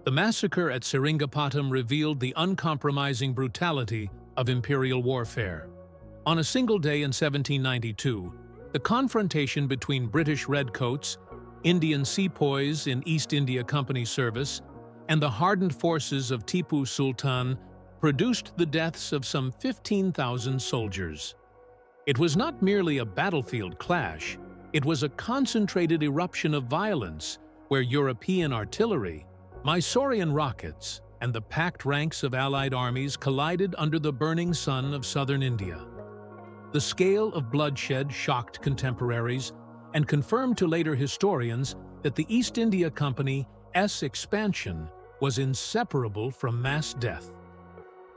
The massacre at Seringapatam revealed the uncompromising brutality of imperial warfare. On a single day in 1792, the confrontation between British redcoats, Indian sepoys in East India Company service, and the hardened forces of Tipu Sultan produced the deaths of some 15,000 soldiers. It was not merely a battlefield clash, it was a concentrated eruption of violence where European artillery, Mysorean rockets, and the packed ranks of Allied armies collided under the burning sun of southern India. The scale of bloodshed shocked contemporaries and confirmed to later historians that the East India Company's expansion was inseparable from mass death.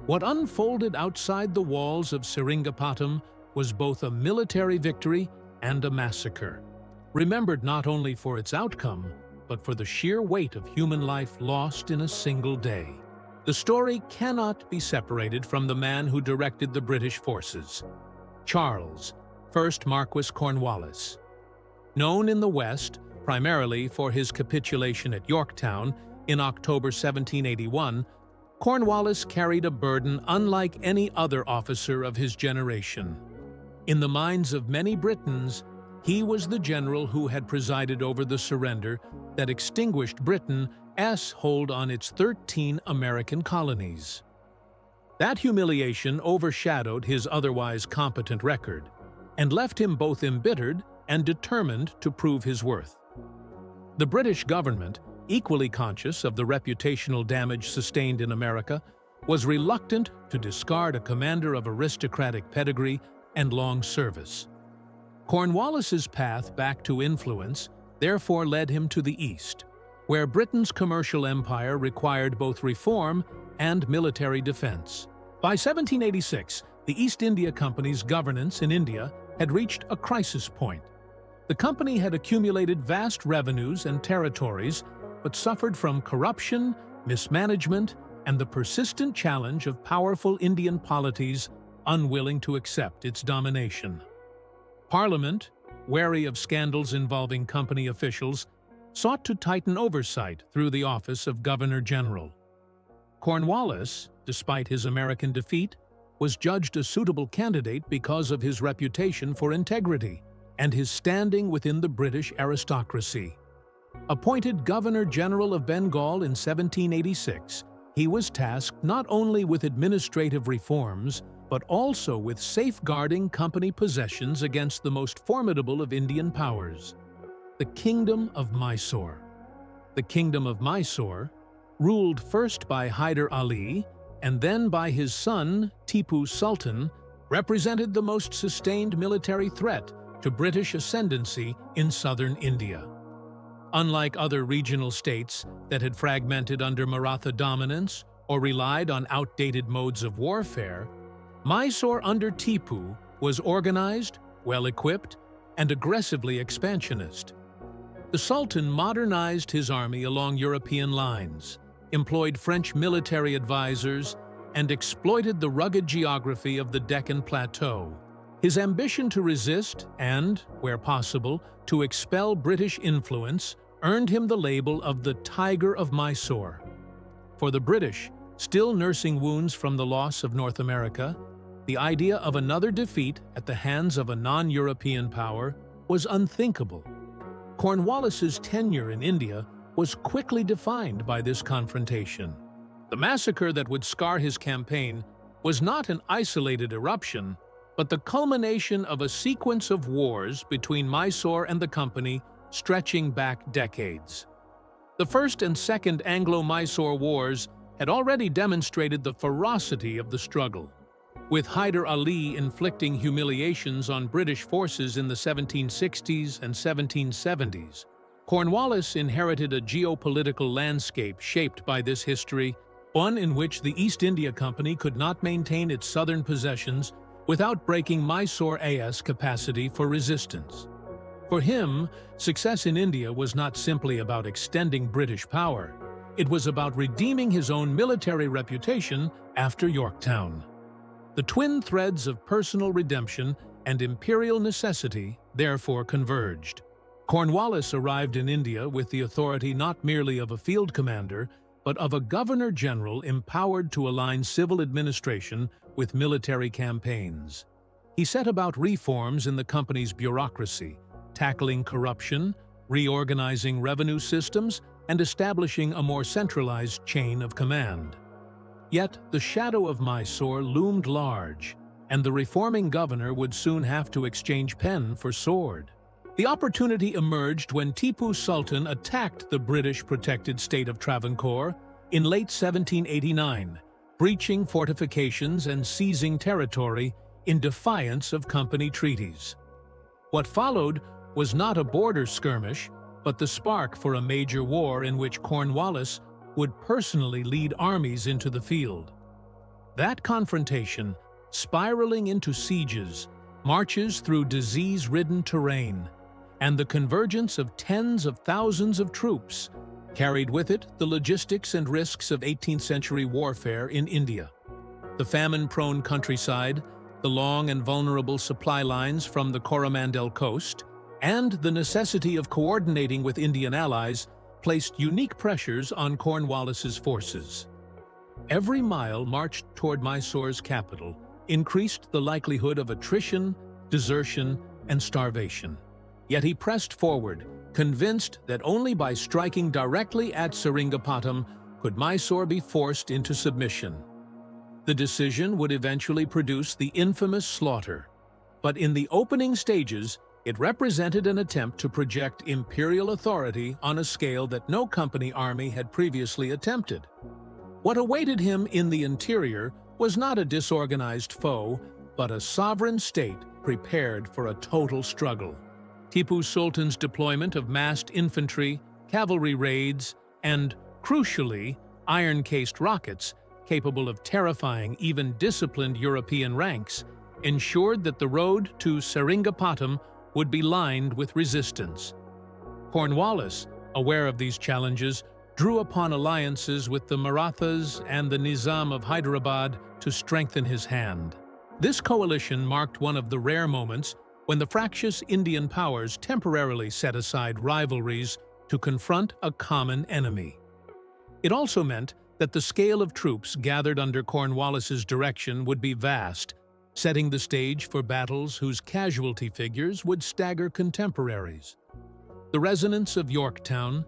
What unfolded outside the walls of Seringapatam was both a military victory and a massacre, remembered not only for its outcome, but for the sheer weight of human life lost in a single day. The story cannot be separated from the man who directed the British forces, Charles, 1st Marquis Cornwallis. Known in the West primarily for his capitulation at Yorktown in October 1781, Cornwallis carried a burden unlike any other officer of his generation. In the minds of many Britons, he was the general who had presided over the surrender that extinguished Britain's hold on its 13 American colonies. That humiliation overshadowed his otherwise competent record and left him both embittered and determined to prove his worth. The British government, equally conscious of the reputational damage sustained in America, was reluctant to discard a commander of aristocratic pedigree and long service. Cornwallis's path back to influence therefore led him to the east, where Britain's commercial empire required both reform and military defense. By 1786, the East India Company's governance in India had reached a crisis point. The company had accumulated vast revenues and territories, but suffered from corruption, mismanagement, and the persistent challenge of powerful Indian polities unwilling to accept its domination. Parliament, wary of scandals involving company officials, sought to tighten oversight through the office of Governor-General. Cornwallis, despite his American defeat, was judged a suitable candidate because of his reputation for integrity and his standing within the British aristocracy. Appointed Governor-General of Bengal in 1786, he was tasked not only with administrative reforms, but also with safeguarding company possessions against the most formidable of Indian powers, the Kingdom of Mysore. The Kingdom of Mysore, ruled first by Hyder Ali and then by his son Tipu Sultan, represented the most sustained military threat to British ascendancy in southern India. Unlike other regional states that had fragmented under Maratha dominance or relied on outdated modes of warfare, Mysore under Tipu was organized, well-equipped, and aggressively expansionist. The Sultan modernized his army along European lines, employed French military advisors, and exploited the rugged geography of the Deccan Plateau. His ambition to resist and, where possible, to expel British influence earned him the label of the Tiger of Mysore. For the British, still nursing wounds from the loss of North America, the idea of another defeat at the hands of a non-European power was unthinkable. Cornwallis's tenure in India was quickly defined by this confrontation. The massacre that would scar his campaign was not an isolated eruption, but the culmination of a sequence of wars between Mysore and the company stretching back decades. The First and Second Anglo-Mysore Wars had already demonstrated the ferocity of the struggle, with Hyder Ali inflicting humiliations on British forces in the 1760s and 1770s. Cornwallis inherited a geopolitical landscape shaped by this history, one in which the East India Company could not maintain its southern possessions without breaking Mysore's capacity for resistance. For him, success in India was not simply about extending British power. It was about redeeming his own military reputation after Yorktown. The twin threads of personal redemption and imperial necessity therefore converged. Cornwallis arrived in India with the authority not merely of a field commander, but of a governor-general empowered to align civil administration with military campaigns. He set about reforms in the company's bureaucracy, tackling corruption, reorganizing revenue systems, and establishing a more centralized chain of command. Yet the shadow of Mysore loomed large, and the reforming governor would soon have to exchange pen for sword. The opportunity emerged when Tipu Sultan attacked the British-protected state of Travancore in late 1789, breaching fortifications and seizing territory in defiance of company treaties. What followed was not a border skirmish, but the spark for a major war in which Cornwallis would personally lead armies into the field. That confrontation, spiraling into sieges, marches through disease-ridden terrain, and the convergence of tens of thousands of troops carried with it the logistics and risks of 18th-century warfare in India. The famine-prone countryside, the long and vulnerable supply lines from the Coromandel coast, and the necessity of coordinating with Indian allies placed unique pressures on Cornwallis's forces. Every mile marched toward Mysore's capital increased the likelihood of attrition, desertion, and starvation. Yet he pressed forward, convinced that only by striking directly at Seringapatam could Mysore be forced into submission. The decision would eventually produce the infamous slaughter, but in the opening stages, it represented an attempt to project imperial authority on a scale that no company army had previously attempted. What awaited him in the interior was not a disorganized foe, but a sovereign state prepared for a total struggle. Tipu Sultan's deployment of massed infantry, cavalry raids, and, crucially, iron-cased rockets capable of terrifying even disciplined European ranks ensured that the road to Seringapatam would be lined with resistance. Cornwallis, aware of these challenges, drew upon alliances with the Marathas and the Nizam of Hyderabad to strengthen his hand. This coalition marked one of the rare moments when the fractious Indian powers temporarily set aside rivalries to confront a common enemy. It also meant that the scale of troops gathered under Cornwallis's direction would be vast, setting the stage for battles whose casualty figures would stagger contemporaries. The resonance of Yorktown,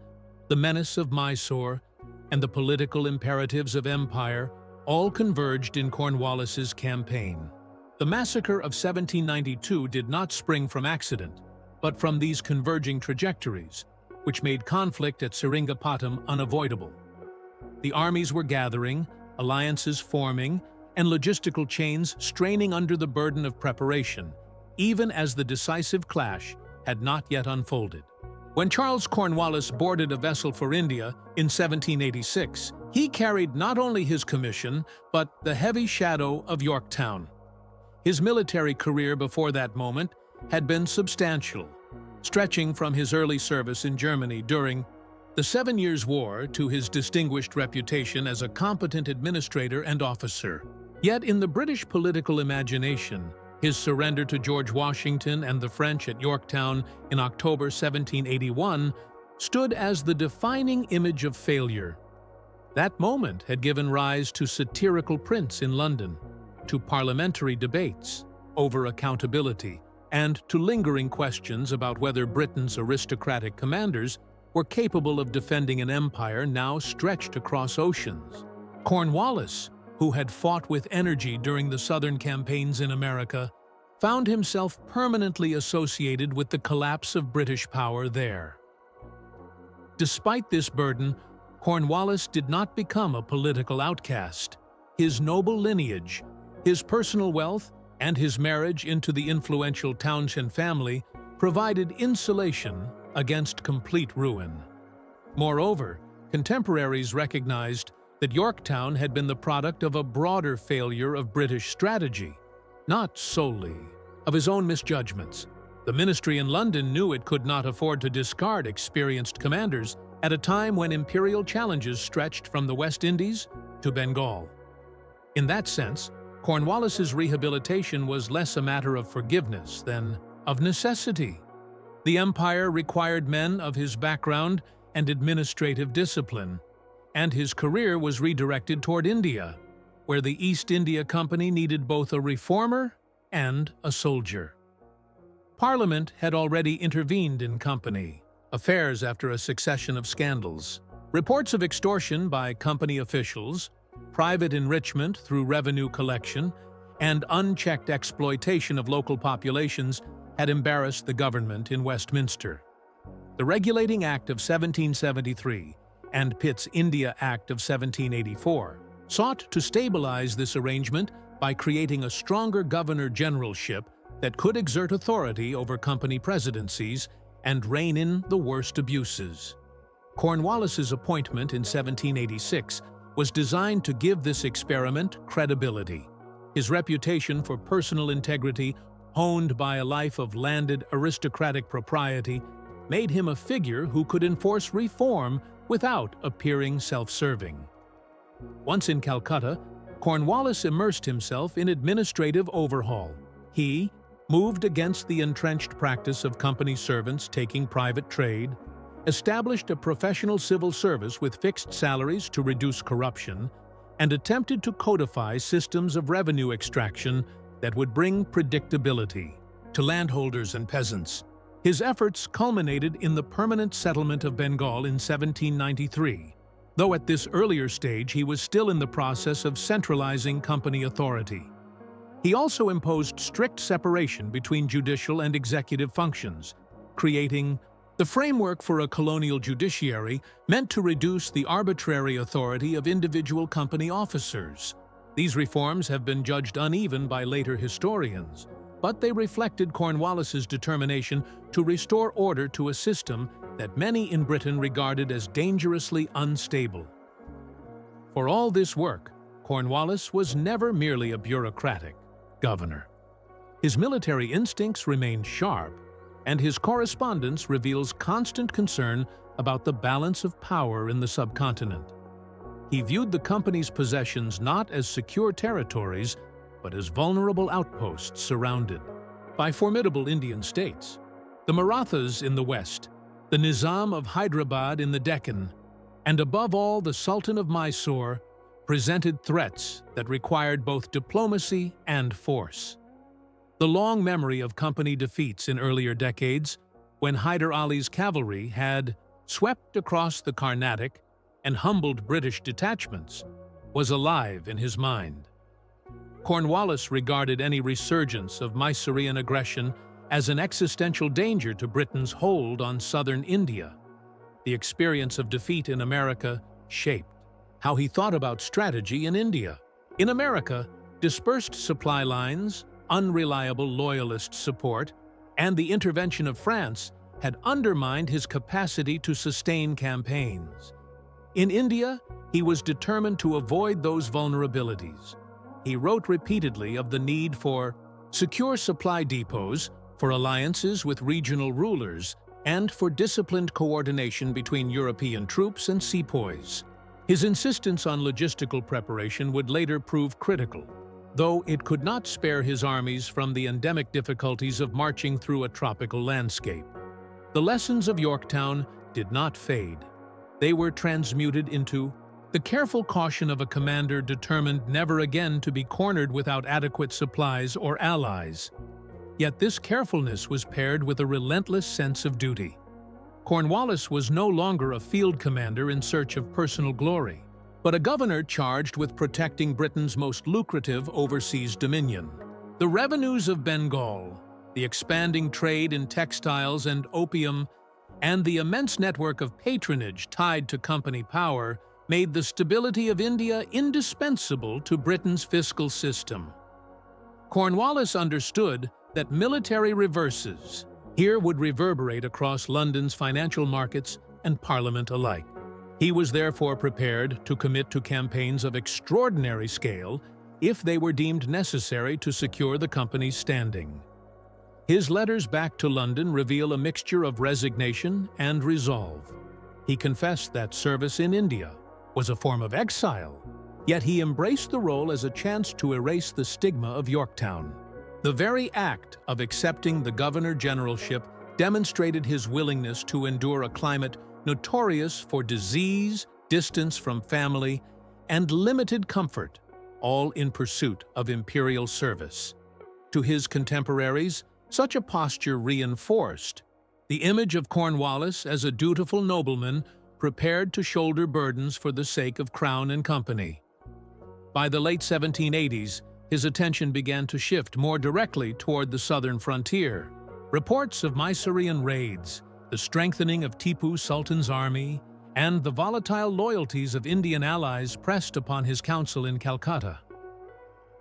the menace of Mysore, and the political imperatives of empire all converged in Cornwallis's campaign. The massacre of 1792 did not spring from accident, but from these converging trajectories, which made conflict at Seringapatam unavoidable. The armies were gathering, alliances forming, and logistical chains straining under the burden of preparation, even as the decisive clash had not yet unfolded. When Charles Cornwallis boarded a vessel for India in 1786, he carried not only his commission, but the heavy shadow of Yorktown. His military career before that moment had been substantial, stretching from his early service in Germany during the 7 Years' War to his distinguished reputation as a competent administrator and officer. Yet in the British political imagination, his surrender to George Washington and the French at Yorktown in October 1781 stood as the defining image of failure. That moment had given rise to satirical prints in London, to parliamentary debates over accountability, and to lingering questions about whether Britain's aristocratic commanders were capable of defending an empire now stretched across oceans. Cornwallis, who had fought with energy during the Southern campaigns in America, found himself permanently associated with the collapse of British power there. Despite this burden, Cornwallis did not become a political outcast. His noble lineage, his personal wealth, and his marriage into the influential Townshend family provided insulation against complete ruin. Moreover, contemporaries recognized that Yorktown had been the product of a broader failure of British strategy, not solely of his own misjudgments. The ministry in London knew it could not afford to discard experienced commanders at a time when imperial challenges stretched from the West Indies to Bengal. In that sense, Cornwallis's rehabilitation was less a matter of forgiveness than of necessity. The empire required men of his background and administrative discipline, and his career was redirected toward India, where the East India Company needed both a reformer and a soldier. Parliament had already intervened in company affairs after a succession of scandals. Reports of extortion by company officials, private enrichment through revenue collection, and unchecked exploitation of local populations had embarrassed the government in Westminster. The Regulating Act of 1773 and Pitt's India Act of 1784 sought to stabilize this arrangement by creating a stronger governor-generalship that could exert authority over company presidencies and rein in the worst abuses. Cornwallis's appointment in 1786 was designed to give this experiment credibility. His reputation for personal integrity, honed by a life of landed aristocratic propriety, made him a figure who could enforce reform without appearing self-serving. Once in Calcutta, Cornwallis immersed himself in administrative overhaul. He moved against the entrenched practice of company servants taking private trade, established a professional civil service with fixed salaries to reduce corruption, and attempted to codify systems of revenue extraction that would bring predictability to landholders and peasants. His efforts culminated in the permanent settlement of Bengal in 1793, though at this earlier stage he was still in the process of centralizing company authority. He also imposed strict separation between judicial and executive functions, creating the framework for a colonial judiciary meant to reduce the arbitrary authority of individual company officers. These reforms have been judged uneven by later historians, but they reflected Cornwallis's determination to restore order to a system that many in Britain regarded as dangerously unstable. For all this work, Cornwallis was never merely a bureaucratic governor. His military instincts remained sharp, and his correspondence reveals constant concern about the balance of power in the subcontinent. He viewed the company's possessions not as secure territories, but as vulnerable outposts surrounded by formidable Indian states. The Marathas in the west, the Nizam of Hyderabad in the Deccan, and above all the Sultan of Mysore, presented threats that required both diplomacy and force. The long memory of company defeats in earlier decades, when Hyder Ali's cavalry had swept across the Carnatic and humbled British detachments, was alive in his mind. Cornwallis regarded any resurgence of Mysorean aggression as an existential danger to Britain's hold on southern India. The experience of defeat in America shaped how he thought about strategy in India. In America, dispersed supply lines, unreliable loyalist support, and the intervention of France had undermined his capacity to sustain campaigns. In India, he was determined to avoid those vulnerabilities. He wrote repeatedly of the need for secure supply depots, for alliances with regional rulers, and for disciplined coordination between European troops and sepoys. His insistence on logistical preparation would later prove critical, though it could not spare his armies from the endemic difficulties of marching through a tropical landscape. The lessons of Yorktown did not fade. They were transmuted into the careful caution of a commander determined never again to be cornered without adequate supplies or allies. Yet this carefulness was paired with a relentless sense of duty. Cornwallis was no longer a field commander in search of personal glory, but a governor charged with protecting Britain's most lucrative overseas dominion. The revenues of Bengal, the expanding trade in textiles and opium, and the immense network of patronage tied to company power made the stability of India indispensable to Britain's fiscal system. Cornwallis understood that military reverses here would reverberate across London's financial markets and Parliament alike. He was therefore prepared to commit to campaigns of extraordinary scale if they were deemed necessary to secure the company's standing. His letters back to London reveal a mixture of resignation and resolve. He confessed that service in India was a form of exile, yet he embraced the role as a chance to erase the stigma of Yorktown. The very act of accepting the governor-generalship demonstrated his willingness to endure a climate notorious for disease, distance from family, and limited comfort, all in pursuit of imperial service. To his contemporaries, such a posture reinforced the image of Cornwallis as a dutiful nobleman prepared to shoulder burdens for the sake of crown and company. By the late 1780s, his attention began to shift more directly toward the southern frontier. Reports of Mysorean raids, the strengthening of Tipu Sultan's army, and the volatile loyalties of Indian allies pressed upon his council in Calcutta.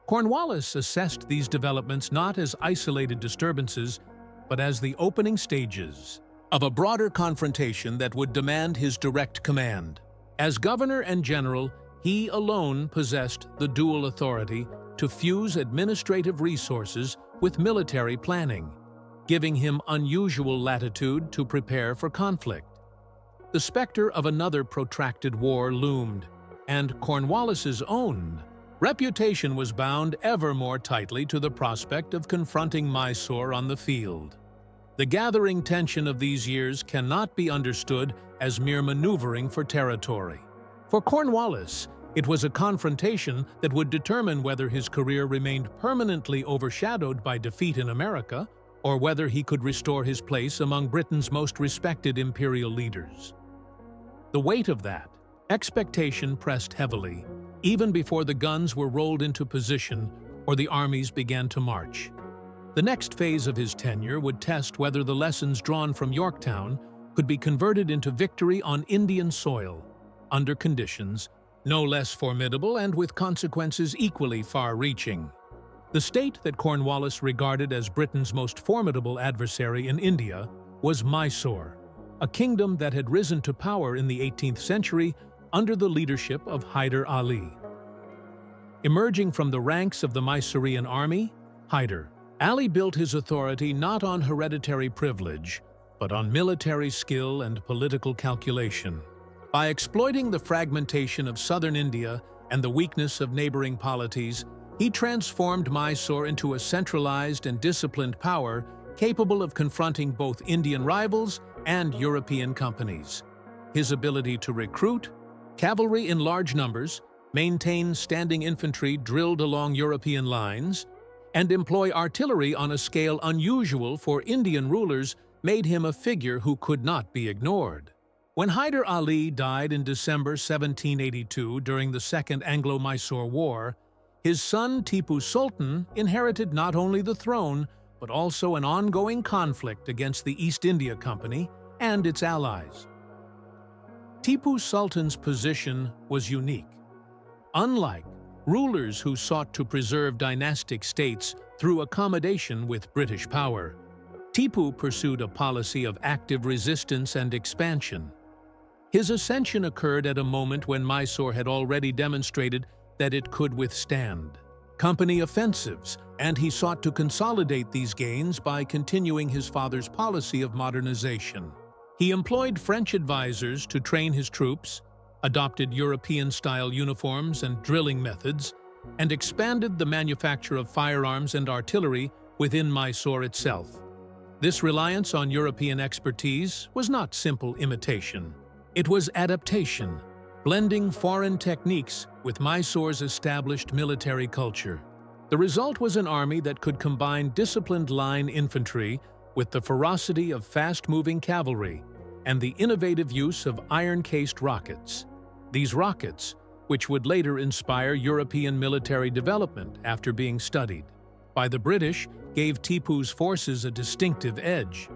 Cornwallis assessed these developments not as isolated disturbances, but as the opening stages of a broader confrontation that would demand his direct command. As governor and general, he alone possessed the dual authority to fuse administrative resources with military planning, giving him unusual latitude to prepare for conflict. The specter of another protracted war loomed, and Cornwallis's own reputation was bound ever more tightly to the prospect of confronting Mysore on the field. The gathering tension of these years cannot be understood as mere maneuvering for territory. For Cornwallis, it was a confrontation that would determine whether his career remained permanently overshadowed by defeat in America, or whether he could restore his place among Britain's most respected imperial leaders. The weight of that expectation pressed heavily, even before the guns were rolled into position or the armies began to march. The next phase of his tenure would test whether the lessons drawn from Yorktown could be converted into victory on Indian soil, under conditions no less formidable and with consequences equally far-reaching. The state that Cornwallis regarded as Britain's most formidable adversary in India was Mysore, a kingdom that had risen to power in the 18th century under the leadership of Hyder Ali. Emerging from the ranks of the Mysorean army, Hyder Ali built his authority not on hereditary privilege, but on military skill and political calculation. By exploiting the fragmentation of southern India and the weakness of neighboring polities, he transformed Mysore into a centralized and disciplined power capable of confronting both Indian rivals and European companies. His ability to recruit cavalry in large numbers, maintain standing infantry drilled along European lines, and employ artillery on a scale unusual for Indian rulers made him a figure who could not be ignored. When Hyder Ali died in December 1782 during the Second Anglo-Mysore War, his son Tipu Sultan inherited not only the throne, but also an ongoing conflict against the East India Company and its allies. Tipu Sultan's position was unique. Unlike rulers who sought to preserve dynastic states through accommodation with British power, Tipu pursued a policy of active resistance and expansion. His ascension occurred at a moment when Mysore had already demonstrated that it could withstand company offensives, and he sought to consolidate these gains by continuing his father's policy of modernization. He employed French advisors to train his troops, adopted European-style uniforms and drilling methods, and expanded the manufacture of firearms and artillery within Mysore itself. This reliance on European expertise was not simple imitation. It was adaptation, blending foreign techniques with Mysore's established military culture. The result was an army that could combine disciplined line infantry with the ferocity of fast-moving cavalry and the innovative use of iron-cased rockets. These rockets, which would later inspire European military development after being studied by the British, gave Tipu's forces a distinctive edge.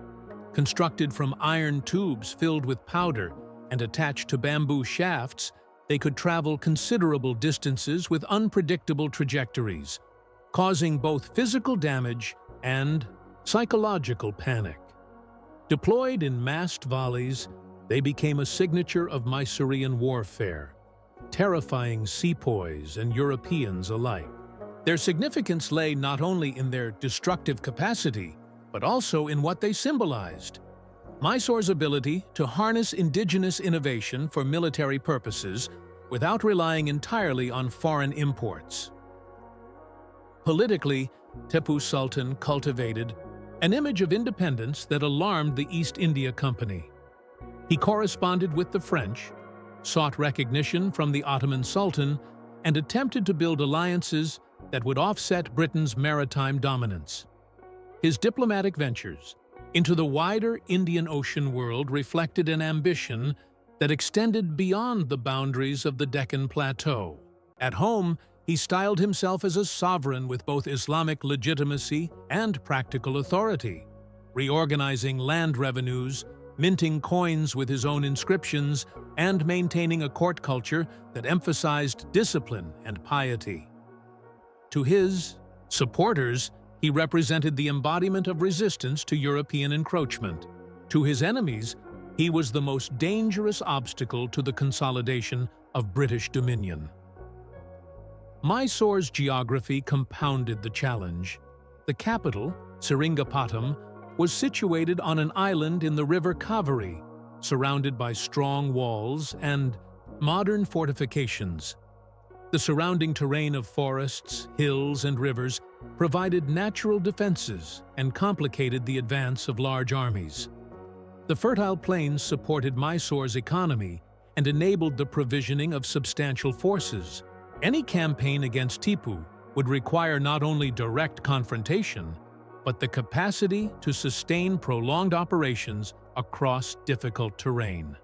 Constructed from iron tubes filled with powder and attached to bamboo shafts, they could travel considerable distances with unpredictable trajectories, causing both physical damage and psychological panic. Deployed in massed volleys, they became a signature of Mysorean warfare, terrifying sepoys and Europeans alike. Their significance lay not only in their destructive capacity, but also in what they symbolized: Mysore's ability to harness indigenous innovation for military purposes without relying entirely on foreign imports. Politically, Tipu Sultan cultivated an image of independence that alarmed the East India Company. He corresponded with the French, sought recognition from the Ottoman Sultan, and attempted to build alliances that would offset Britain's maritime dominance. His diplomatic ventures into the wider Indian Ocean world reflected an ambition that extended beyond the boundaries of the Deccan Plateau. At home, he styled himself as a sovereign with both Islamic legitimacy and practical authority, reorganizing land revenues, minting coins with his own inscriptions, and maintaining a court culture that emphasized discipline and piety. To his supporters, he represented the embodiment of resistance to European encroachment. To his enemies, he was the most dangerous obstacle to the consolidation of British dominion. Mysore's geography compounded the challenge. The capital, Seringapatam, was situated on an island in the river Kaveri, surrounded by strong walls and modern fortifications. The surrounding terrain of forests, hills, and rivers provided natural defenses and complicated the advance of large armies. The fertile plains supported Mysore's economy and enabled the provisioning of substantial forces. Any campaign against Tipu would require not only direct confrontation, but the capacity to sustain prolonged operations across difficult terrain.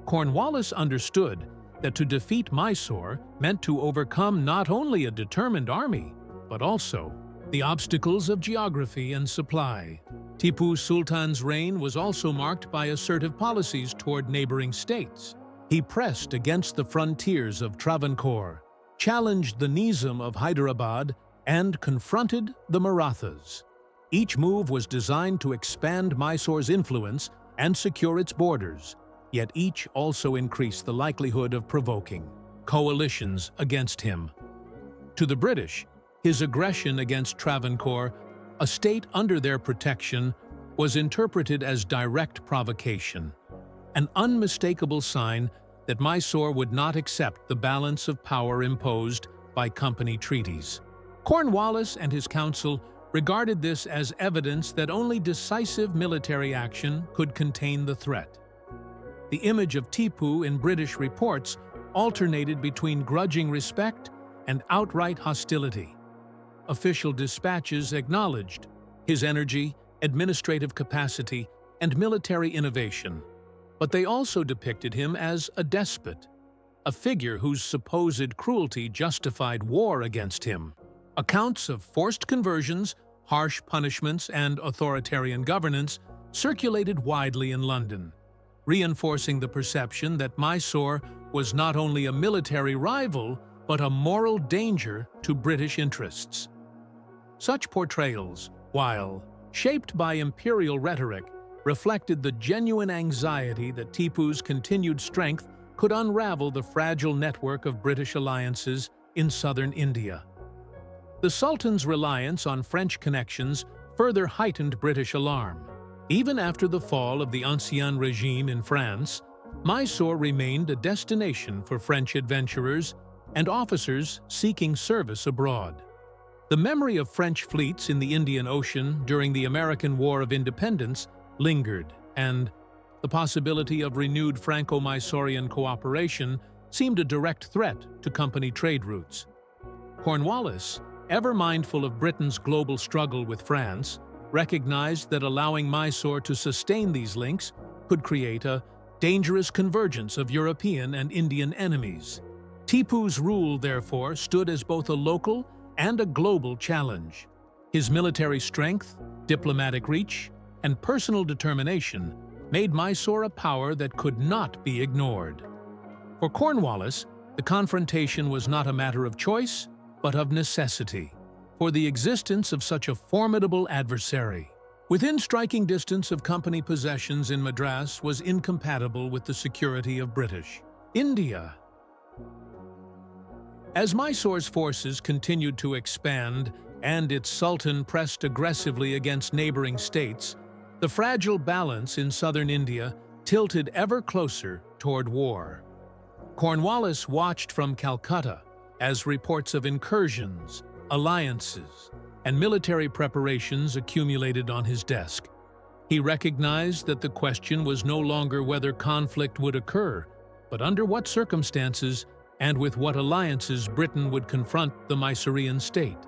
Cornwallis understood that to defeat Mysore meant to overcome not only a determined army, but also the obstacles of geography and supply. Tipu Sultan's reign was also marked by assertive policies toward neighboring states. He pressed against the frontiers of Travancore, challenged the Nizam of Hyderabad, and confronted the Marathas. Each move was designed to expand Mysore's influence and secure its borders, yet each also increased the likelihood of provoking coalitions against him. To the British, his aggression against Travancore, a state under their protection, was interpreted as direct provocation, an unmistakable sign that Mysore would not accept the balance of power imposed by company treaties. Cornwallis and his council regarded this as evidence that only decisive military action could contain the threat. The image of Tipu in British reports alternated between grudging respect and outright hostility. Official dispatches acknowledged his energy, administrative capacity, and military innovation, but they also depicted him as a despot, a figure whose supposed cruelty justified war against him. Accounts of forced conversions, harsh punishments, and authoritarian governance circulated widely in London, reinforcing the perception that Mysore was not only a military rival, but a moral danger to British interests. Such portrayals, while shaped by imperial rhetoric, reflected the genuine anxiety that Tipu's continued strength could unravel the fragile network of British alliances in southern India. The Sultan's reliance on French connections further heightened British alarm. Even after the fall of the Ancien regime in France, Mysore remained a destination for French adventurers and officers seeking service abroad. The memory of French fleets in the Indian Ocean during the American War of Independence lingered, and the possibility of renewed Franco-Mysorean cooperation seemed a direct threat to company trade routes. Cornwallis, ever mindful of Britain's global struggle with France, recognized that allowing Mysore to sustain these links could create a dangerous convergence of European and Indian enemies. Tipu's rule, therefore, stood as both a local and a global challenge. His military strength, diplomatic reach, and personal determination made Mysore a power that could not be ignored. For Cornwallis, the confrontation was not a matter of choice, but of necessity, for the existence of such a formidable adversary, within striking distance of company possessions in Madras, was incompatible with the security of British India. As Mysore's forces continued to expand and its sultan pressed aggressively against neighboring states, the fragile balance in southern India tilted ever closer toward war. Cornwallis watched from Calcutta as reports of incursions, alliances, and military preparations accumulated on his desk. He recognized that the question was no longer whether conflict would occur, But under what circumstances and with what alliances Britain would confront the Mysorean state?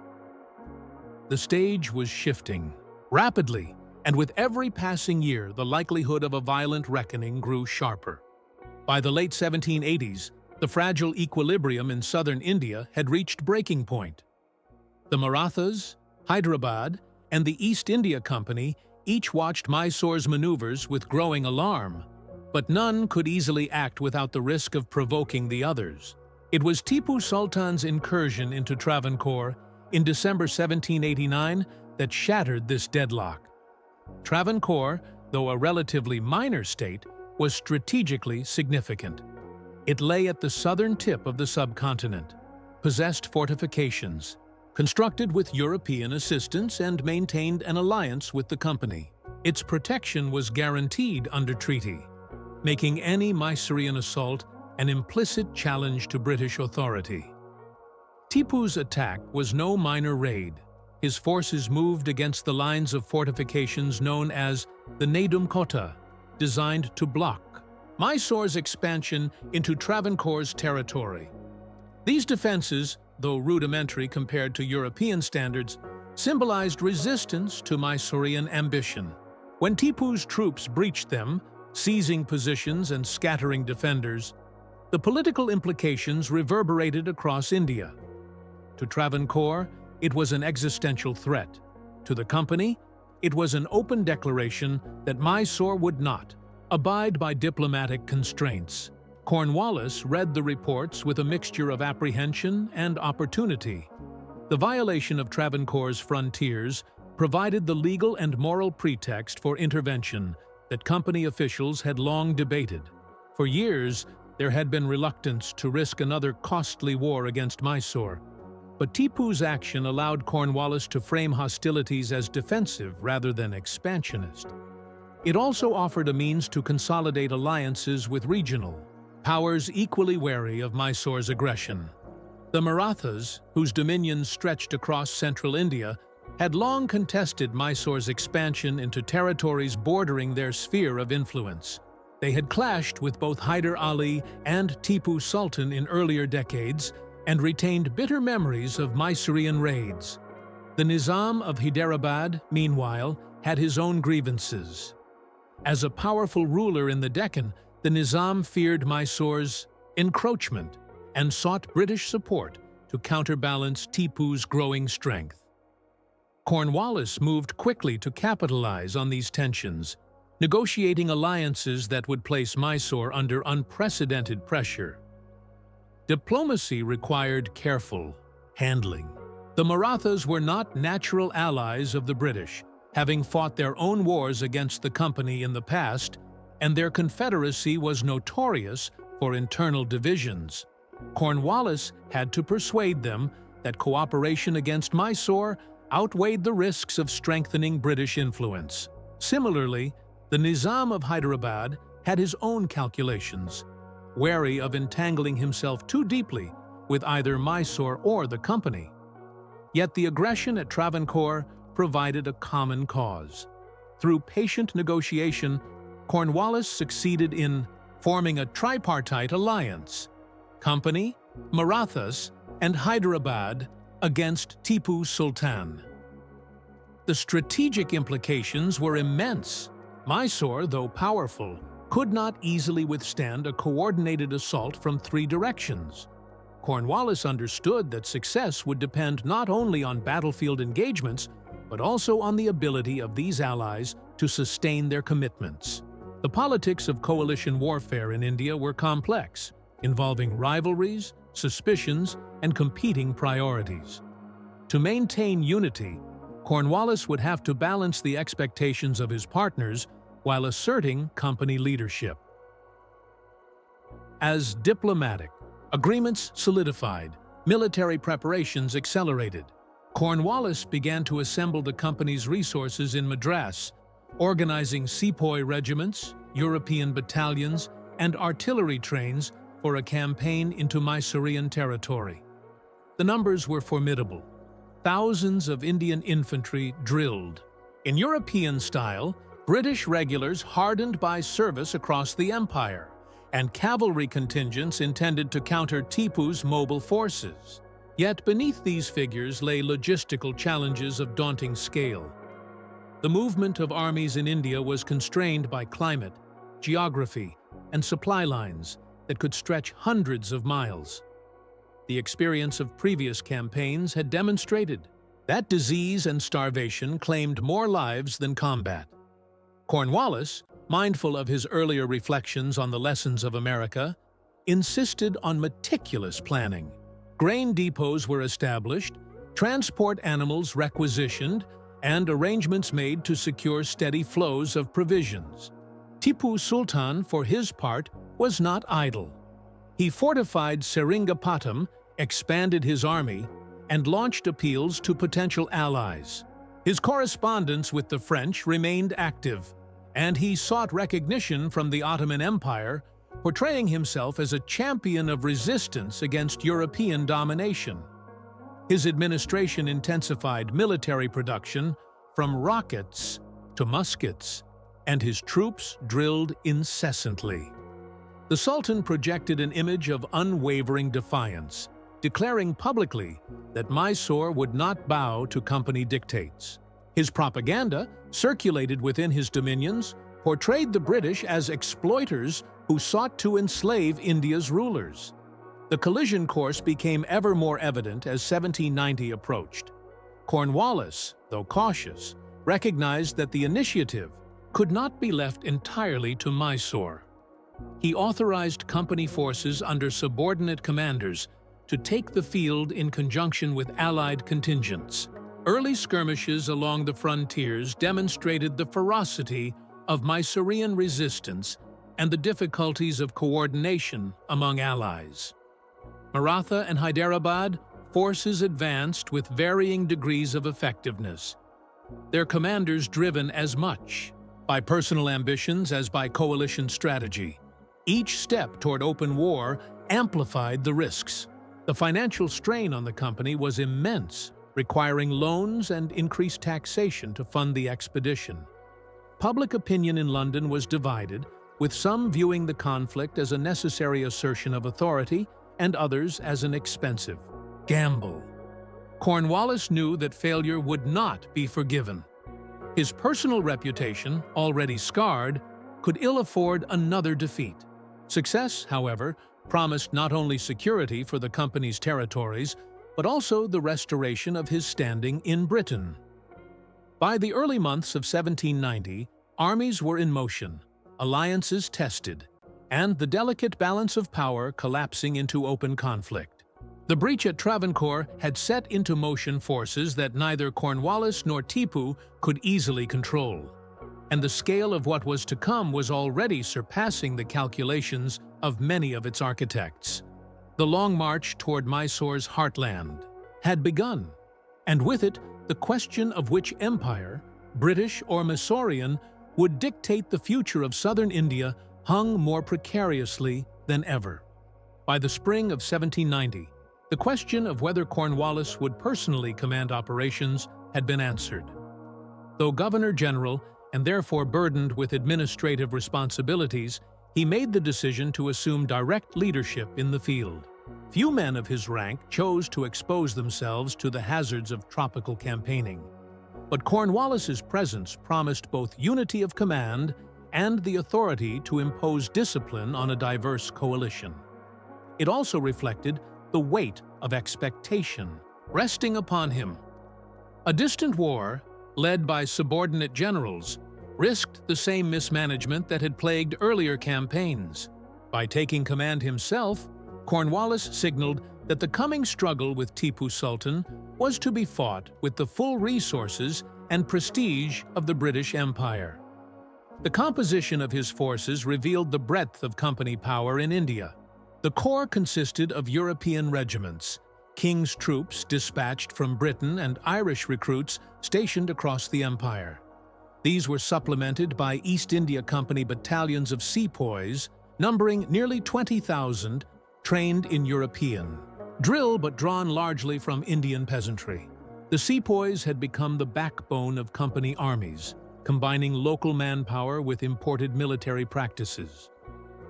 The stage was shifting rapidly, and with every passing year, the likelihood of a violent reckoning grew sharper. By the late 1780s, the fragile equilibrium in southern India had reached breaking point. The Marathas, Hyderabad, and the East India Company each watched Mysore's maneuvers with growing alarm, but none could easily act without the risk of provoking the others. It was Tipu Sultan's incursion into Travancore in December 1789 that shattered this deadlock. Travancore, though a relatively minor state, was strategically significant. It lay at the southern tip of the subcontinent, possessed fortifications, constructed with European assistance, and maintained an alliance with the company. Its protection was guaranteed under treaty, making any Mysorean assault an implicit challenge to British authority. Tipu's attack was no minor raid. His forces moved against the lines of fortifications known as the Nedum Kota, designed to block Mysore's expansion into Travancore's territory. These defenses, though rudimentary compared to European standards, symbolized resistance to Mysorean ambition. When Tipu's troops breached them, seizing positions and scattering defenders, the political implications reverberated across India. To Travancore, it was an existential threat. To the company, it was an open declaration that Mysore would not abide by diplomatic constraints. Cornwallis read the reports with a mixture of apprehension and opportunity. The violation of Travancore's frontiers provided the legal and moral pretext for intervention that company officials had long debated. For years, there had been reluctance to risk another costly war against Mysore, but Tipu's action allowed Cornwallis to frame hostilities as defensive rather than expansionist. It also offered a means to consolidate alliances with regional powers equally wary of Mysore's aggression. The Marathas, whose dominions stretched across central India, had long contested Mysore's expansion into territories bordering their sphere of influence. They had clashed with both Hyder Ali and Tipu Sultan in earlier decades and retained bitter memories of Mysorean raids. The Nizam of Hyderabad, meanwhile, had his own grievances. As a powerful ruler in the Deccan, the Nizam feared Mysore's encroachment and sought British support to counterbalance Tipu's growing strength. Cornwallis moved quickly to capitalize on these tensions, negotiating alliances that would place Mysore under unprecedented pressure. Diplomacy required careful handling. The Marathas were not natural allies of the British, having fought their own wars against the company in the past, and their confederacy was notorious for internal divisions. Cornwallis had to persuade them that cooperation against Mysore outweighed the risks of strengthening British influence. Similarly, the Nizam of Hyderabad had his own calculations, wary of entangling himself too deeply with either Mysore or the company. Yet the aggression at Travancore provided a common cause. Through patient negotiation, Cornwallis succeeded in forming a tripartite alliance: Company, Marathas, and Hyderabad against Tipu Sultan. The strategic implications were immense. Mysore, though powerful, could not easily withstand a coordinated assault from three directions. Cornwallis understood that success would depend not only on battlefield engagements, but also on the ability of these allies to sustain their commitments. The politics of coalition warfare in India were complex, involving rivalries, suspicions, and competing priorities. To maintain unity, Cornwallis would have to balance the expectations of his partners while asserting company leadership. As diplomatic agreements solidified, military preparations accelerated. Cornwallis began to assemble the company's resources in Madras, organizing sepoy regiments, European battalions, and artillery trains for a campaign into Mysorean territory. The numbers were formidable. Thousands of Indian infantry drilled. In European style, British regulars hardened by service across the empire, and cavalry contingents intended to counter Tipu's mobile forces. Yet beneath these figures lay logistical challenges of daunting scale. The movement of armies in India was constrained by climate, geography, and supply lines that could stretch hundreds of miles. The experience of previous campaigns had demonstrated that disease and starvation claimed more lives than combat. Cornwallis, mindful of his earlier reflections on the lessons of America, insisted on meticulous planning. Grain depots were established, transport animals requisitioned, and arrangements made to secure steady flows of provisions. Tipu Sultan, for his part, was not idle. He fortified Seringapatam, expanded his army, and launched appeals to potential allies. His correspondence with the French remained active, and he sought recognition from the Ottoman Empire, portraying himself as a champion of resistance against European domination. His administration intensified military production from rockets to muskets, and his troops drilled incessantly. The Sultan projected an image of unwavering defiance, declaring publicly that Mysore would not bow to company dictates. His propaganda, circulated within his dominions, portrayed the British as exploiters who sought to enslave India's rulers. The collision course became ever more evident as 1790 approached. Cornwallis, though cautious, recognized that the initiative could not be left entirely to Mysore. He authorized company forces under subordinate commanders to take the field in conjunction with allied contingents. Early skirmishes along the frontiers demonstrated the ferocity of Mysorean resistance and the difficulties of coordination among allies. Maratha and Hyderabad, forces advanced with varying degrees of effectiveness, their commanders driven as much by personal ambitions as by coalition strategy. Each step toward open war amplified the risks. The financial strain on the company was immense, requiring loans and increased taxation to fund the expedition. Public opinion in London was divided, with some viewing the conflict as a necessary assertion of authority and others as an expensive gamble. Cornwallis knew that failure would not be forgiven. His personal reputation, already scarred, could ill afford another defeat. Success, however, promised not only security for the company's territories, but also the restoration of his standing in Britain. By the early months of 1790, armies were in motion, alliances tested, and the delicate balance of power collapsing into open conflict. The breach at Travancore had set into motion forces that neither Cornwallis nor Tipu could easily control, and the scale of what was to come was already surpassing the calculations of many of its architects. The long march toward Mysore's heartland had begun, and with it, the question of which empire, British or Mysorean, would dictate the future of southern India hung more precariously than ever. By the spring of 1790, the question of whether Cornwallis would personally command operations had been answered. Though Governor-General and therefore burdened with administrative responsibilities, he made the decision to assume direct leadership in the field. Few men of his rank chose to expose themselves to the hazards of tropical campaigning, but Cornwallis's presence promised both unity of command and the authority to impose discipline on a diverse coalition. It also reflected the weight of expectation resting upon him. A distant war, led by subordinate generals, risked the same mismanagement that had plagued earlier campaigns. By taking command himself, Cornwallis signaled that the coming struggle with Tipu Sultan was to be fought with the full resources and prestige of the British Empire. The composition of his forces revealed the breadth of company power in India. The corps consisted of European regiments, King's troops dispatched from Britain, and Irish recruits stationed across the empire. These were supplemented by East India Company battalions of sepoys, numbering nearly 20,000, trained in European drill but drawn largely from Indian peasantry. The sepoys had become the backbone of company armies, combining local manpower with imported military practices.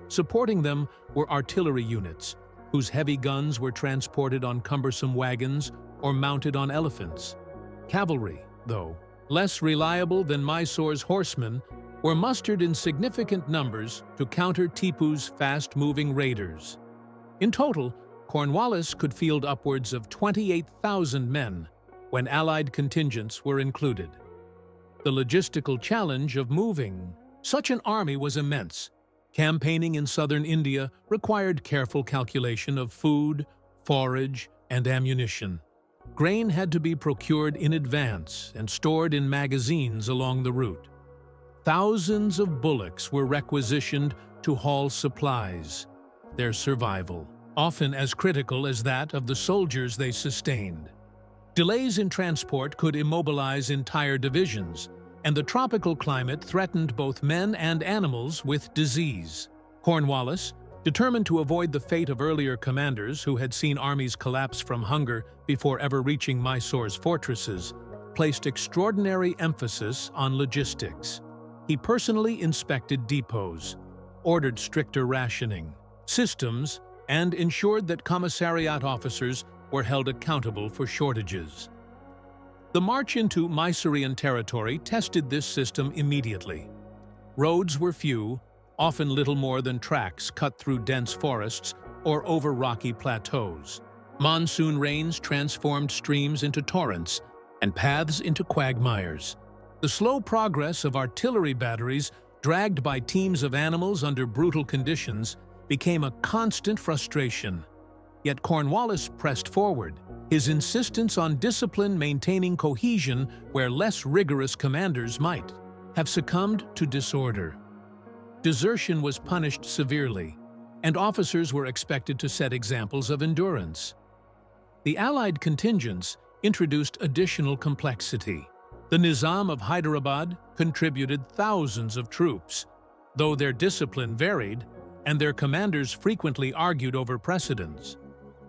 Supporting them were artillery units, whose heavy guns were transported on cumbersome wagons or mounted on elephants. Cavalry, though less reliable than Mysore's horsemen, were mustered in significant numbers to counter Tipu's fast-moving raiders. In total, Cornwallis could field upwards of 28,000 men, when Allied contingents were included. The logistical challenge of moving such an army was immense. Campaigning in southern India required careful calculation of food, forage, and ammunition. Grain had to be procured in advance and stored in magazines along the route. Thousands of bullocks were requisitioned to haul supplies, their survival often as critical as that of the soldiers they sustained. Delays in transport could immobilize entire divisions, and the tropical climate threatened both men and animals with disease. Cornwallis, determined to avoid the fate of earlier commanders who had seen armies collapse from hunger before ever reaching Mysore's fortresses, placed extraordinary emphasis on logistics. He personally inspected depots, ordered stricter rationing systems, and ensured that commissariat officers were held accountable for shortages. The march into Mysorean territory tested this system immediately. Roads were few, often little more than tracks cut through dense forests or over rocky plateaus. Monsoon rains transformed streams into torrents and paths into quagmires. The slow progress of artillery batteries, dragged by teams of animals under brutal conditions, became a constant frustration. Yet Cornwallis pressed forward, his insistence on discipline maintaining cohesion where less rigorous commanders might have succumbed to disorder. Desertion was punished severely, and officers were expected to set examples of endurance. The Allied contingents introduced additional complexity. The Nizam of Hyderabad contributed thousands of troops, though their discipline varied and their commanders frequently argued over precedence.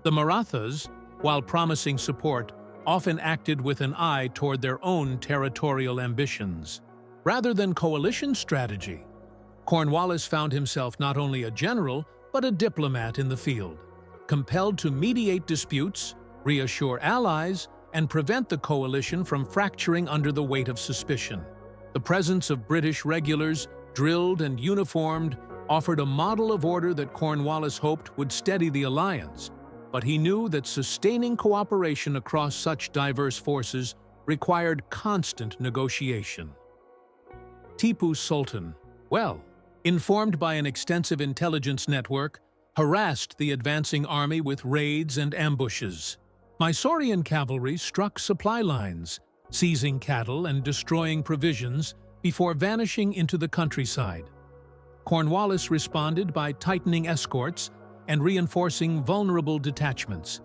The Marathas, while promising support, often acted with an eye toward their own territorial ambitions. Rather than coalition strategy, Cornwallis found himself not only a general, but a diplomat in the field, compelled to mediate disputes, reassure allies, and prevent the coalition from fracturing under the weight of suspicion. The presence of British regulars, drilled and uniformed, offered a model of order that Cornwallis hoped would steady the alliance, but he knew that sustaining cooperation across such diverse forces required constant negotiation. Tipu Sultan, informed by an extensive intelligence network, harassed the advancing army with raids and ambushes. Mysorean cavalry struck supply lines, seizing cattle and destroying provisions before vanishing into the countryside. Cornwallis responded by tightening escorts and reinforcing vulnerable detachments,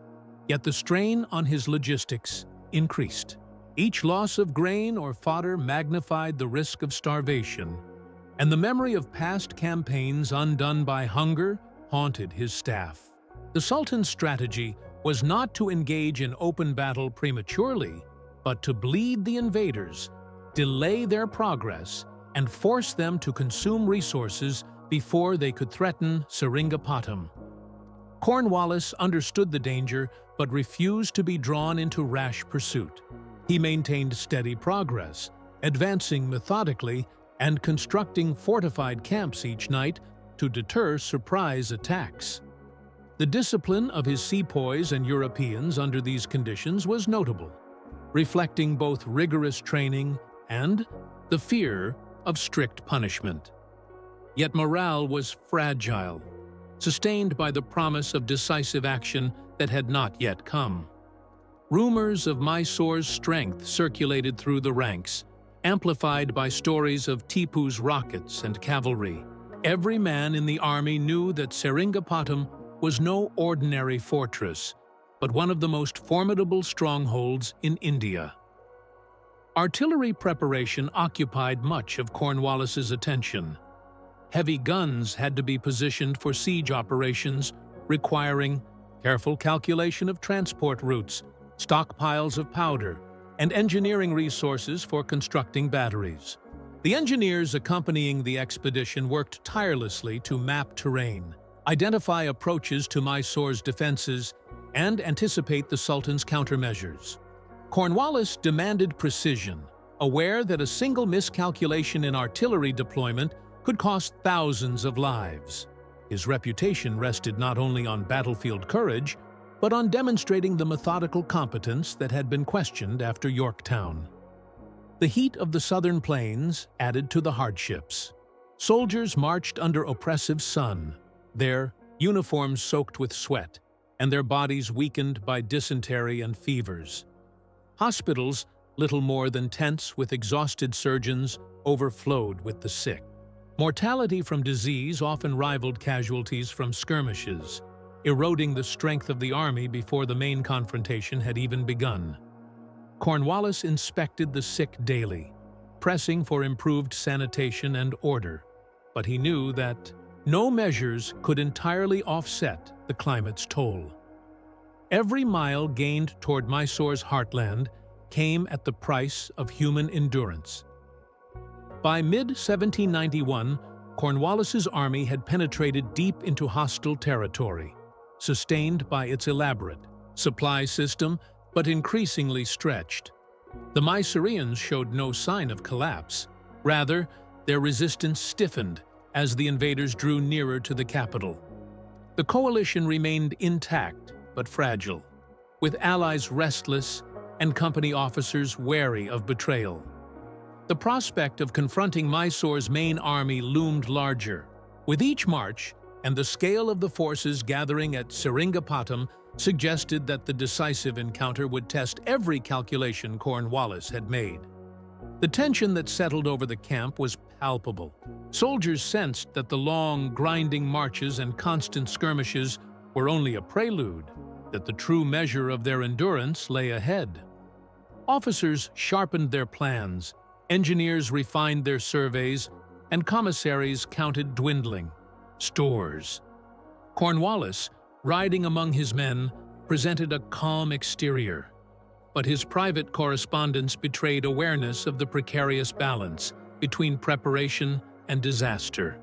yet the strain on his logistics increased. Each loss of grain or fodder magnified the risk of starvation, and the memory of past campaigns undone by hunger haunted his staff. The Sultan's strategy was not to engage in open battle prematurely, but to bleed the invaders, delay their progress, and force them to consume resources before they could threaten Seringapatam. Cornwallis understood the danger but refused to be drawn into rash pursuit. He maintained steady progress, advancing methodically and constructing fortified camps each night to deter surprise attacks. The discipline of his sepoys and Europeans under these conditions was notable, reflecting both rigorous training and the fear of strict punishment. Yet morale was fragile, sustained by the promise of decisive action that had not yet come. Rumors of Mysore's strength circulated through the ranks, amplified by stories of Tipu's rockets and cavalry. Every man in the army knew that Seringapatam was no ordinary fortress, but one of the most formidable strongholds in India. Artillery preparation occupied much of Cornwallis's attention. Heavy guns had to be positioned for siege operations, requiring careful calculation of transport routes, stockpiles of powder, and engineering resources for constructing batteries. The engineers accompanying the expedition worked tirelessly to map terrain, identify approaches to Mysore's defenses, and anticipate the Sultan's countermeasures. Cornwallis demanded precision, aware that a single miscalculation in artillery deployment could cost thousands of lives. His reputation rested not only on battlefield courage, but on demonstrating the methodical competence that had been questioned after Yorktown. The heat of the southern plains added to the hardships. Soldiers marched under oppressive sun, their uniforms soaked with sweat, and their bodies weakened by dysentery and fevers. Hospitals, little more than tents with exhausted surgeons, overflowed with the sick. Mortality from disease often rivaled casualties from skirmishes, eroding the strength of the army before the main confrontation had even begun. Cornwallis inspected the sick daily, pressing for improved sanitation and order, but he knew that no measures could entirely offset the climate's toll. Every mile gained toward Mysore's heartland came at the price of human endurance. By mid-1791, Cornwallis's army had penetrated deep into hostile territory, sustained by its elaborate supply system, but increasingly stretched. The Mysoreans showed no sign of collapse. Rather, their resistance stiffened as the invaders drew nearer to the capital. The coalition remained intact but fragile, with allies restless and company officers wary of betrayal. The prospect of confronting Mysore's main army loomed larger. With each march, and the scale of the forces gathering at Seringapatam suggested that the decisive encounter would test every calculation Cornwallis had made. The tension that settled over the camp was palpable. Soldiers sensed that the long, grinding marches and constant skirmishes were only a prelude, that the true measure of their endurance lay ahead. Officers sharpened their plans, engineers refined their surveys, and commissaries counted dwindling stores. Cornwallis, riding among his men, presented a calm exterior, but his private correspondence betrayed awareness of the precarious balance between preparation and disaster.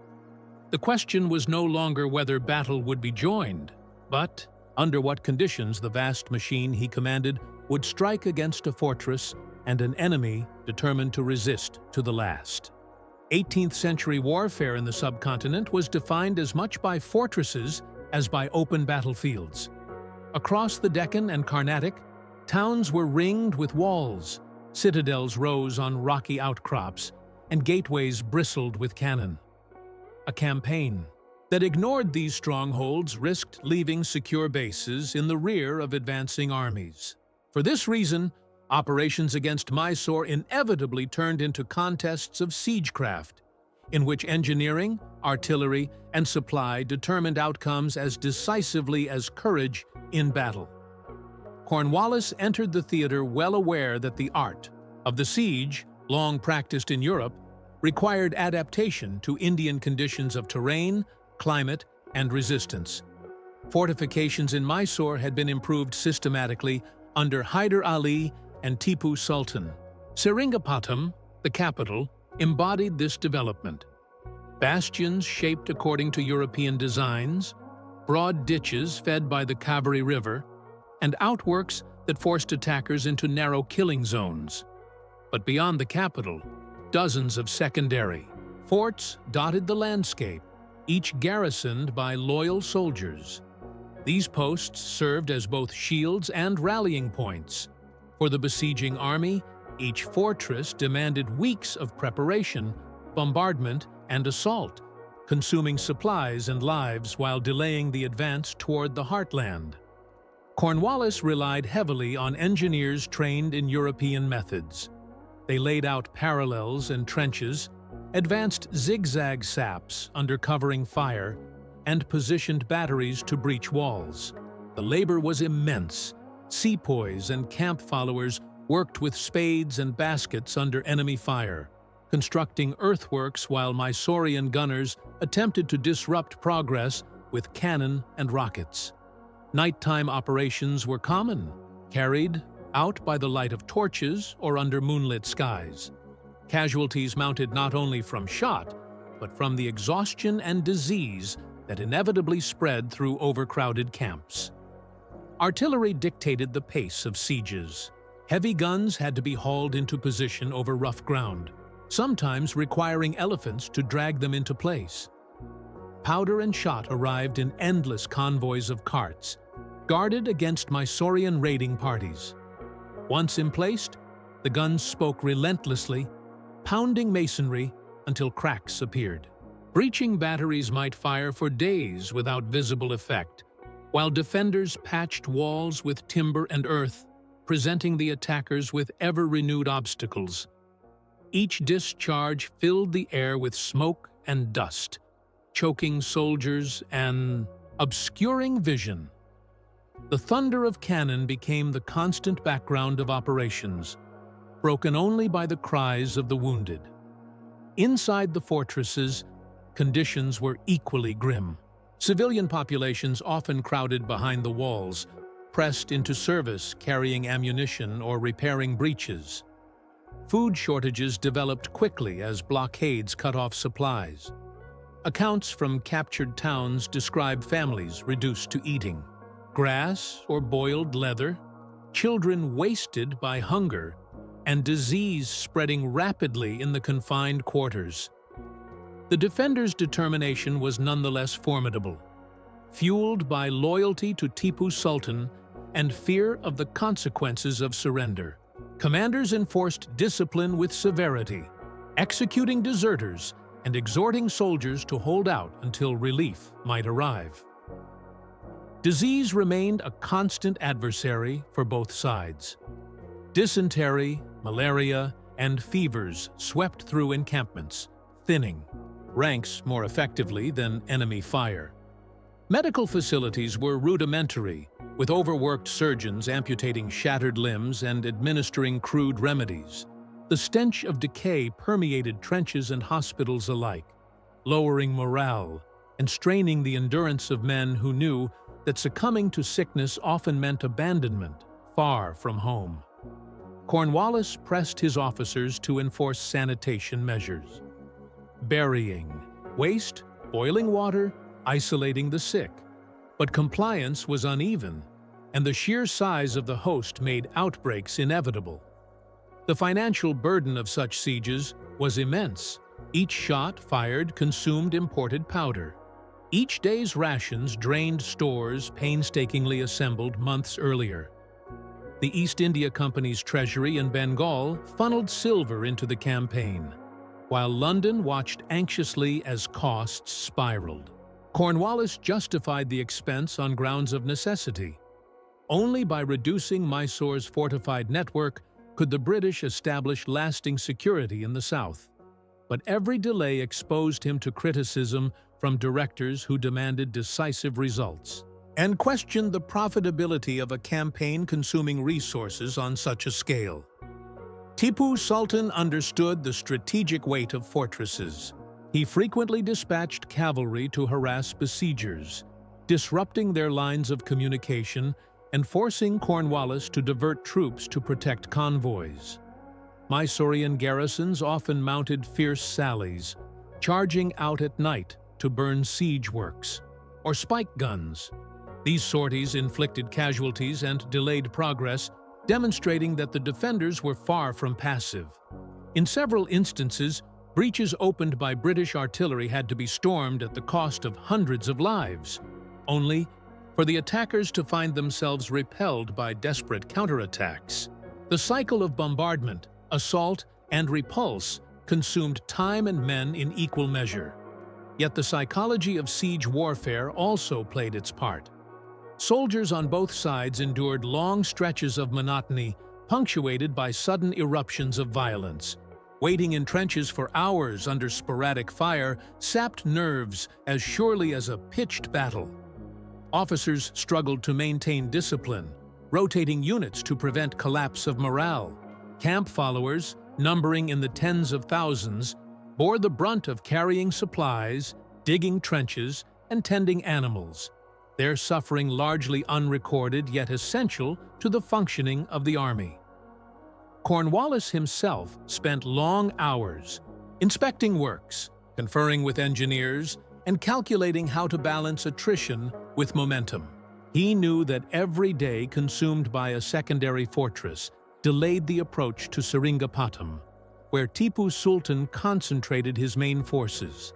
The question was no longer whether battle would be joined, but under what conditions the vast machine he commanded would strike against a fortress and an enemy determined to resist to the last. 18th-century warfare in the subcontinent was defined as much by fortresses as by open battlefields. Across the Deccan and Carnatic, towns were ringed with walls, citadels rose on rocky outcrops, and gateways bristled with cannon. A campaign that ignored these strongholds risked leaving secure bases in the rear of advancing armies. For this reason, operations against Mysore inevitably turned into contests of siegecraft, in which engineering, artillery, and supply determined outcomes as decisively as courage in battle. Cornwallis entered the theater well aware that the art of the siege, long practiced in Europe, required adaptation to Indian conditions of terrain, climate, and resistance. Fortifications in Mysore had been improved systematically under Hyder Ali and Tipu Sultan. Seringapatam, the capital, embodied this development. Bastions shaped according to European designs, broad ditches fed by the Kaveri River, and outworks that forced attackers into narrow killing zones. But beyond the capital, dozens of secondary forts dotted the landscape, each garrisoned by loyal soldiers. These posts served as both shields and rallying points. For the besieging army, each fortress demanded weeks of preparation, bombardment, and assault, consuming supplies and lives while delaying the advance toward the heartland. Cornwallis relied heavily on engineers trained in European methods. They laid out parallels and trenches, advanced zigzag saps under covering fire, and positioned batteries to breach walls. The labor was immense. Sepoys and camp followers worked with spades and baskets under enemy fire, constructing earthworks while Mysorean gunners attempted to disrupt progress with cannon and rockets. Nighttime operations were common, carried out by the light of torches or under moonlit skies. Casualties mounted not only from shot, but from the exhaustion and disease that inevitably spread through overcrowded camps. Artillery dictated the pace of sieges. Heavy guns had to be hauled into position over rough ground, sometimes requiring elephants to drag them into place. Powder and shot arrived in endless convoys of carts, guarded against Mysorean raiding parties. Once emplaced, the guns spoke relentlessly, pounding masonry until cracks appeared. Breaching batteries might fire for days without visible effect, while defenders patched walls with timber and earth, presenting the attackers with ever-renewed obstacles. Each discharge filled the air with smoke and dust, choking soldiers and obscuring vision. The thunder of cannon became the constant background of operations, broken only by the cries of the wounded. Inside the fortresses, conditions were equally grim. Civilian populations often crowded behind the walls, pressed into service carrying ammunition or repairing breaches. Food shortages developed quickly as blockades cut off supplies. Accounts from captured towns describe families reduced to eating grass or boiled leather, children wasted by hunger, and disease spreading rapidly in the confined quarters. The defenders' determination was nonetheless formidable, fueled by loyalty to Tipu Sultan and fear of the consequences of surrender. Commanders enforced discipline with severity, executing deserters and exhorting soldiers to hold out until relief might arrive. Disease remained a constant adversary for both sides. Dysentery, malaria, and fevers swept through encampments, thinning ranks more effectively than enemy fire. Medical facilities were rudimentary, with overworked surgeons amputating shattered limbs and administering crude remedies. The stench of decay permeated trenches and hospitals alike, lowering morale and straining the endurance of men who knew that succumbing to sickness often meant abandonment, far from home. Cornwallis pressed his officers to enforce sanitation measures. Burying, waste, boiling water, isolating the sick. But compliance was uneven, and the sheer size of the host made outbreaks inevitable. The financial burden of such sieges was immense. Each shot fired consumed imported powder. Each day's rations drained stores painstakingly assembled months earlier. The East India Company's treasury in Bengal funneled silver into the campaign, while London watched anxiously as costs spiraled. Cornwallis justified the expense on grounds of necessity. Only by reducing Mysore's fortified network could the British establish lasting security in the south. But every delay exposed him to criticism from directors who demanded decisive results and questioned the profitability of a campaign consuming resources on such a scale. Tipu Sultan understood the strategic weight of fortresses. He frequently dispatched cavalry to harass besiegers, disrupting their lines of communication and forcing Cornwallis to divert troops to protect convoys. Mysorean garrisons often mounted fierce sallies, charging out at night to burn siege works, or spike guns. These sorties inflicted casualties and delayed progress, demonstrating that the defenders were far from passive. In several instances, breaches opened by British artillery had to be stormed at the cost of hundreds of lives, only for the attackers to find themselves repelled by desperate counterattacks. The cycle of bombardment, assault, and repulse consumed time and men in equal measure. Yet the psychology of siege warfare also played its part. Soldiers on both sides endured long stretches of monotony, punctuated by sudden eruptions of violence. Waiting in trenches for hours under sporadic fire sapped nerves as surely as a pitched battle. Officers struggled to maintain discipline, rotating units to prevent collapse of morale. Camp followers, numbering in the tens of thousands, bore the brunt of carrying supplies, digging trenches, and tending animals, their suffering largely unrecorded yet essential to the functioning of the army. Cornwallis himself spent long hours inspecting works, conferring with engineers, and calculating how to balance attrition with momentum. He knew that every day consumed by a secondary fortress delayed the approach to Seringapatam, where Tipu Sultan concentrated his main forces.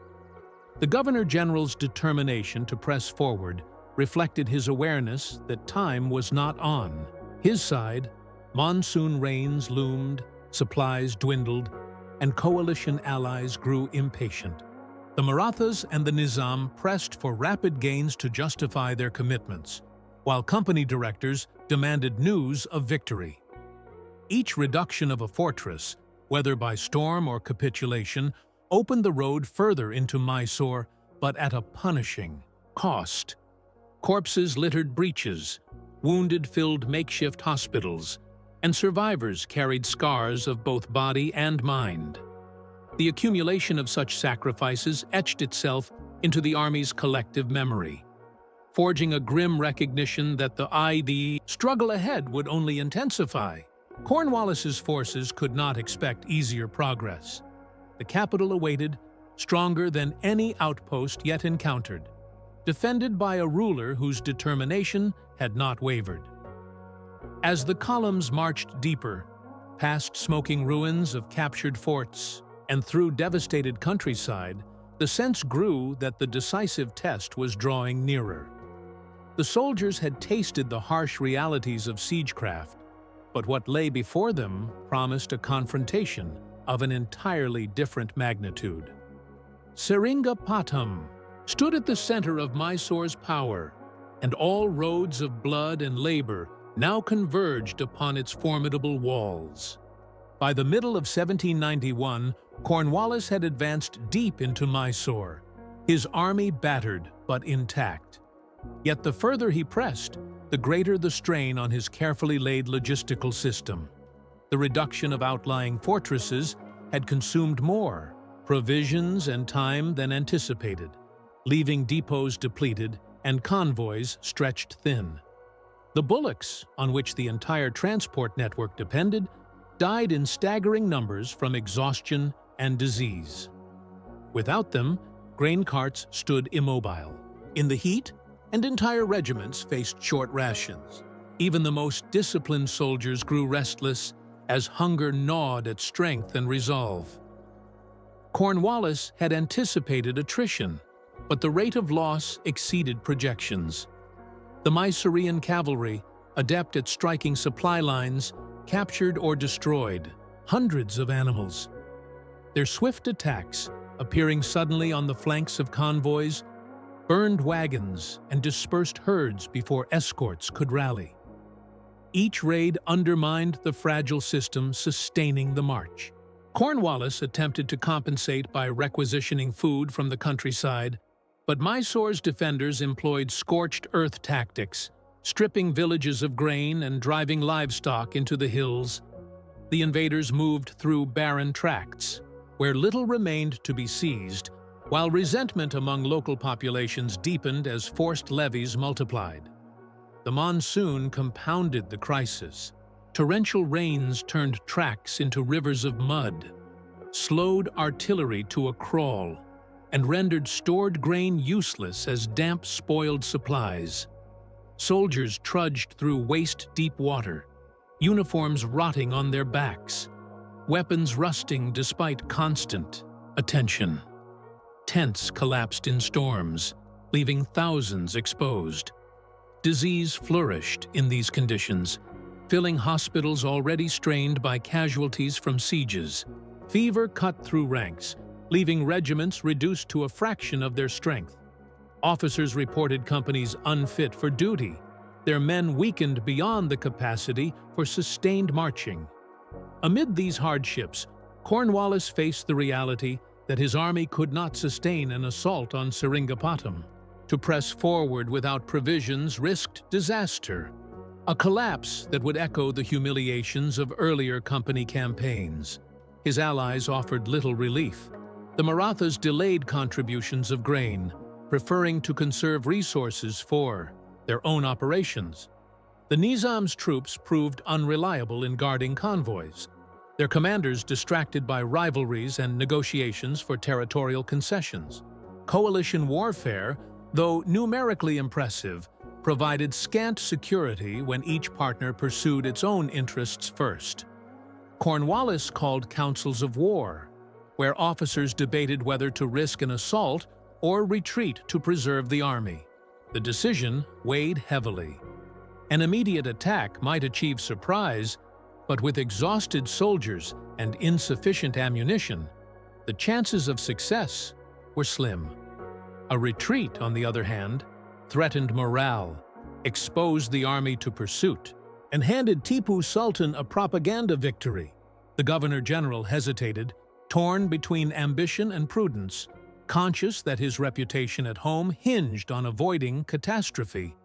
The Governor-General's determination to press forward reflected his awareness that time was not on his side. Monsoon rains loomed, supplies dwindled, and coalition allies grew impatient. The Marathas and the Nizam pressed for rapid gains to justify their commitments, while company directors demanded news of victory. Each reduction of a fortress, whether by storm or capitulation, opened the road further into Mysore, but at a punishing cost. Corpses littered breaches, wounded filled makeshift hospitals, and survivors carried scars of both body and mind. The accumulation of such sacrifices etched itself into the army's collective memory, forging a grim recognition that the struggle ahead would only intensify. Cornwallis's forces could not expect easier progress. The capital awaited, stronger than any outpost yet encountered, defended by a ruler whose determination had not wavered. As the columns marched deeper, past smoking ruins of captured forts and through devastated countryside, the sense grew that the decisive test was drawing nearer. The soldiers had tasted the harsh realities of siegecraft, but what lay before them promised a confrontation of an entirely different magnitude. Seringapatam stood at the center of Mysore's power, and all roads of blood and labor now converged upon its formidable walls. By the middle of 1791, Cornwallis had advanced deep into Mysore, his army battered but intact. Yet the further he pressed, the greater the strain on his carefully laid logistical system. The reduction of outlying fortresses had consumed more provisions and time than anticipated, leaving depots depleted and convoys stretched thin. The bullocks, on which the entire transport network depended, died in staggering numbers from exhaustion and disease. Without them, grain carts stood immobile in the heat, and entire regiments faced short rations. Even the most disciplined soldiers grew restless as hunger gnawed at strength and resolve. Cornwallis had anticipated attrition, but the rate of loss exceeded projections. The Mysorean cavalry, adept at striking supply lines, captured or destroyed hundreds of animals. Their swift attacks, appearing suddenly on the flanks of convoys, burned wagons and dispersed herds before escorts could rally. Each raid undermined the fragile system sustaining the march. Cornwallis attempted to compensate by requisitioning food from the countryside, but Mysore's defenders employed scorched earth tactics, stripping villages of grain and driving livestock into the hills. The invaders moved through barren tracts, where little remained to be seized, while resentment among local populations deepened as forced levies multiplied. The monsoon compounded the crisis. Torrential rains turned tracks into rivers of mud, slowed artillery to a crawl, and rendered stored grain useless as damp spoiled supplies. Soldiers trudged through waist-deep water, uniforms rotting on their backs, weapons rusting despite constant attention. Tents collapsed in storms, leaving thousands exposed. Disease flourished in these conditions, filling hospitals already strained by casualties from sieges. Fever cut through ranks, leaving regiments reduced to a fraction of their strength. Officers reported companies unfit for duty, their men weakened beyond the capacity for sustained marching. Amid these hardships, Cornwallis faced the reality that his army could not sustain an assault on Seringapatam. To press forward without provisions risked disaster, a collapse that would echo the humiliations of earlier company campaigns. His allies offered little relief. The Marathas delayed contributions of grain, preferring to conserve resources for their own operations. The Nizam's troops proved unreliable in guarding convoys, their commanders distracted by rivalries and negotiations for territorial concessions. Coalition warfare, though numerically impressive, provided scant security when each partner pursued its own interests first. Cornwallis called councils of war, where officers debated whether to risk an assault or retreat to preserve the army. The decision weighed heavily. An immediate attack might achieve surprise, but with exhausted soldiers and insufficient ammunition, the chances of success were slim. A retreat, on the other hand, threatened morale, exposed the army to pursuit, and handed Tipu Sultan a propaganda victory. The governor-general hesitated, torn between ambition and prudence, conscious that his reputation at home hinged on avoiding catastrophe.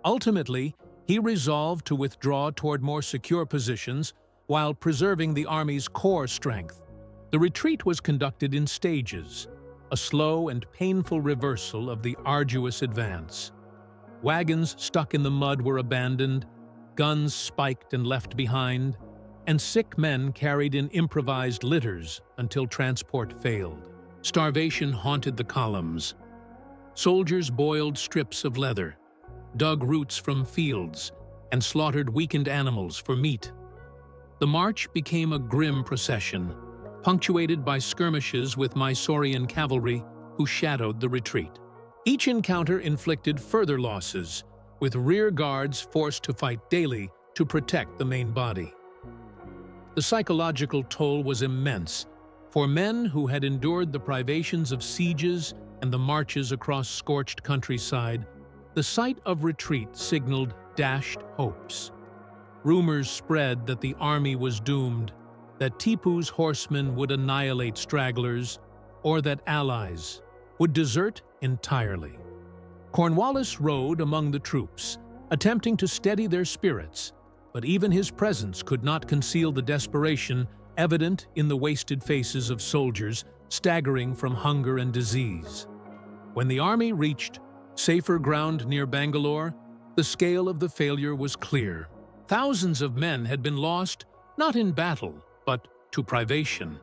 Ultimately, he resolved to withdraw toward more secure positions while preserving the army's core strength. The retreat was conducted in stages, a slow and painful reversal of the arduous advance. Wagons stuck in the mud were abandoned, guns spiked and left behind, and sick men carried in improvised litters until transport failed. Starvation haunted the columns. Soldiers boiled strips of leather, dug roots from fields, and slaughtered weakened animals for meat. The march became a grim procession, punctuated by skirmishes with Mysorean cavalry who shadowed the retreat. Each encounter inflicted further losses, with rear guards forced to fight daily to protect the main body. The psychological toll was immense. For men who had endured the privations of sieges and the marches across scorched countryside, the sight of retreat signaled dashed hopes. Rumors spread that the army was doomed, that Tipu's horsemen would annihilate stragglers, or that allies would desert entirely. Cornwallis rode among the troops, attempting to steady their spirits, but even his presence could not conceal the desperation evident in the wasted faces of soldiers staggering from hunger and disease. When the army reached safer ground near Bangalore, the scale of the failure was clear. Thousands of men had been lost, not in battle, but to privation.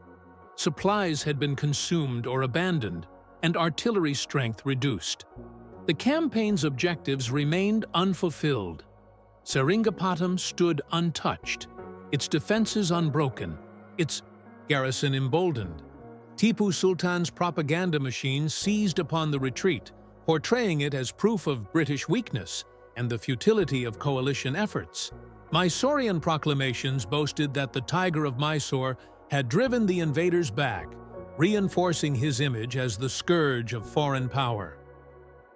Supplies had been consumed or abandoned, and artillery strength reduced. The campaign's objectives remained unfulfilled. Seringapatam stood untouched, its defenses unbroken, its garrison emboldened. Tipu Sultan's propaganda machine seized upon the retreat, portraying it as proof of British weakness and the futility of coalition efforts. Mysorean proclamations boasted that the Tiger of Mysore had driven the invaders back, reinforcing his image as the scourge of foreign power.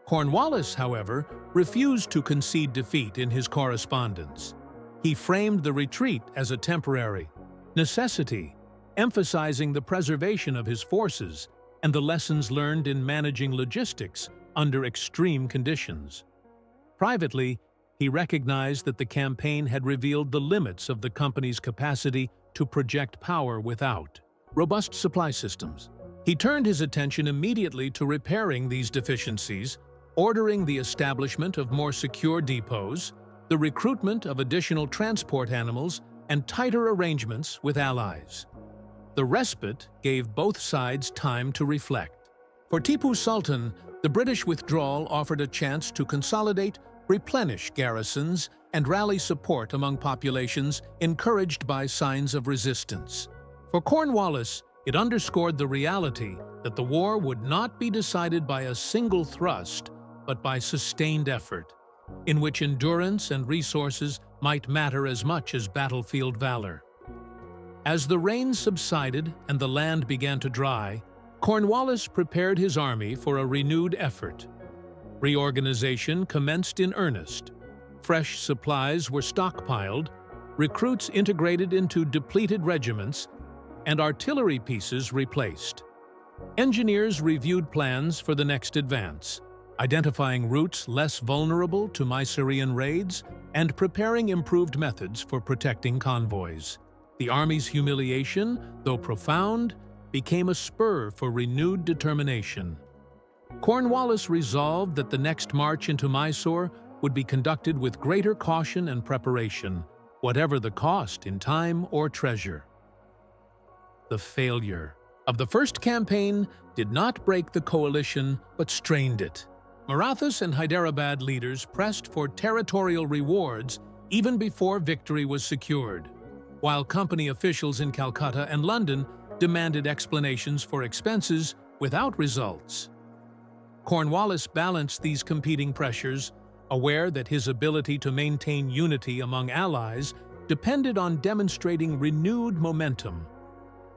Cornwallis, however, refused to concede defeat in his correspondence. He framed the retreat as a temporary necessity, emphasizing the preservation of his forces and the lessons learned in managing logistics under extreme conditions. Privately, he recognized that the campaign had revealed the limits of the company's capacity to project power without robust supply systems. He turned his attention immediately to repairing these deficiencies, ordering the establishment of more secure depots, the recruitment of additional transport animals, and tighter arrangements with allies. The respite gave both sides time to reflect. For Tipu Sultan, the British withdrawal offered a chance to consolidate, replenish garrisons, and rally support among populations encouraged by signs of resistance. For Cornwallis, it underscored the reality that the war would not be decided by a single thrust, but by sustained effort, in which endurance and resources might matter as much as battlefield valor. As the rains subsided and the land began to dry, Cornwallis prepared his army for a renewed effort. Reorganization commenced in earnest. Fresh supplies were stockpiled, recruits integrated into depleted regiments, and artillery pieces replaced. Engineers reviewed plans for the next advance, identifying routes less vulnerable to Mysorean raids and preparing improved methods for protecting convoys. The army's humiliation, though profound, became a spur for renewed determination. Cornwallis resolved that the next march into Mysore would be conducted with greater caution and preparation, whatever the cost in time or treasure. the failure of the first campaign did not break the coalition but strained it. Marathas and Hyderabad leaders pressed for territorial rewards even before victory was secured, while company officials in Calcutta and London demanded explanations for expenses without results. Cornwallis balanced these competing pressures, aware that his ability to maintain unity among allies depended on demonstrating renewed momentum.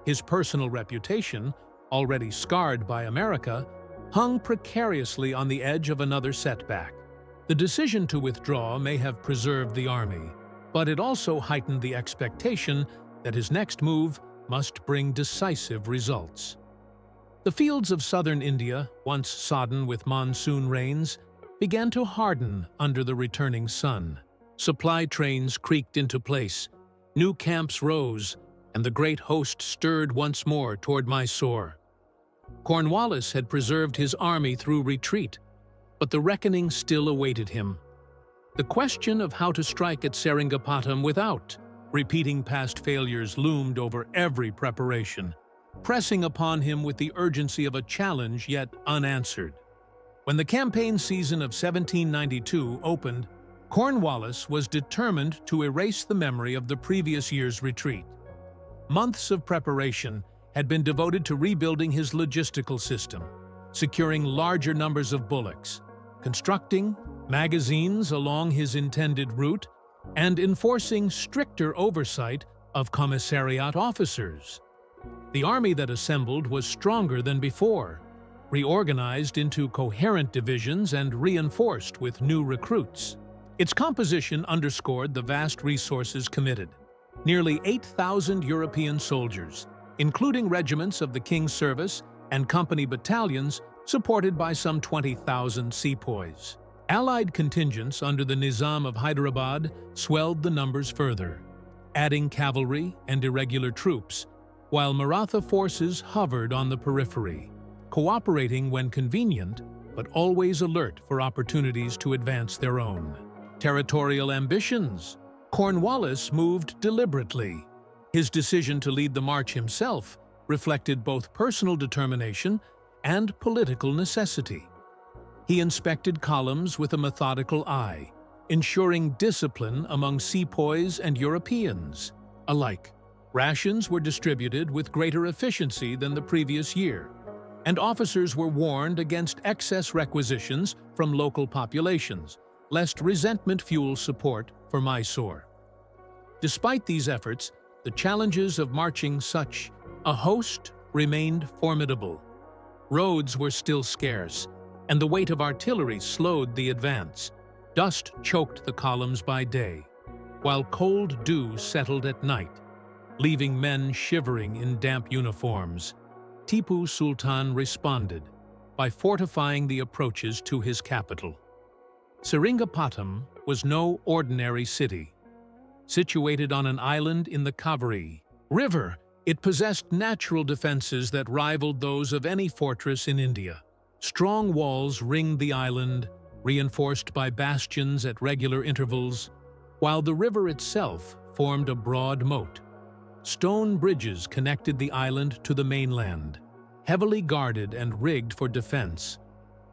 His personal reputation, already scarred by America, hung precariously on the edge of another setback. The decision to withdraw may have preserved the army, but it also heightened the expectation that his next move must bring decisive results. The fields of southern India, once sodden with monsoon rains, began to harden under the returning sun. Supply trains creaked into place, new camps rose, and the great host stirred once more toward Mysore. Cornwallis had preserved his army through retreat, but the reckoning still awaited him. The question of how to strike at Seringapatam without repeating past failures loomed over every preparation, pressing upon him with the urgency of a challenge yet unanswered. When the campaign season of 1792 opened, Cornwallis was determined to erase the memory of the previous year's retreat. Months of preparation had been devoted to rebuilding his logistical system, securing larger numbers of bullocks, constructing magazines along his intended route, and enforcing stricter oversight of commissariat officers. The army that assembled was stronger than before, reorganized into coherent divisions and reinforced with new recruits. Its composition underscored the vast resources committed. Nearly 8,000 European soldiers, including regiments of the King's Service and company battalions, supported by some 20,000 sepoys. Allied contingents under the Nizam of Hyderabad swelled the numbers further, adding cavalry and irregular troops, while Maratha forces hovered on the periphery, cooperating when convenient, but always alert for opportunities to advance their own territorial ambitions. Cornwallis moved deliberately. His decision to lead the march himself reflected both personal determination and political necessity. He inspected columns with a methodical eye, ensuring discipline among sepoys and Europeans alike. Rations were distributed with greater efficiency than the previous year, and officers were warned against excess requisitions from local populations, lest resentment fuel support for Mysore. Despite these efforts, the challenges of marching such a host remained formidable. Roads were still scarce, and the weight of artillery slowed the advance. Dust choked the columns by day, while cold dew settled at night, leaving men shivering in damp uniforms. Tipu Sultan responded by fortifying the approaches to his capital. Seringapatam was no ordinary city. Situated on an island in the Kaveri River, it possessed natural defenses that rivaled those of any fortress in India. Strong walls ringed the island, reinforced by bastions at regular intervals, while the river itself formed a broad moat. Stone bridges connected the island to the mainland, heavily guarded and rigged for defense.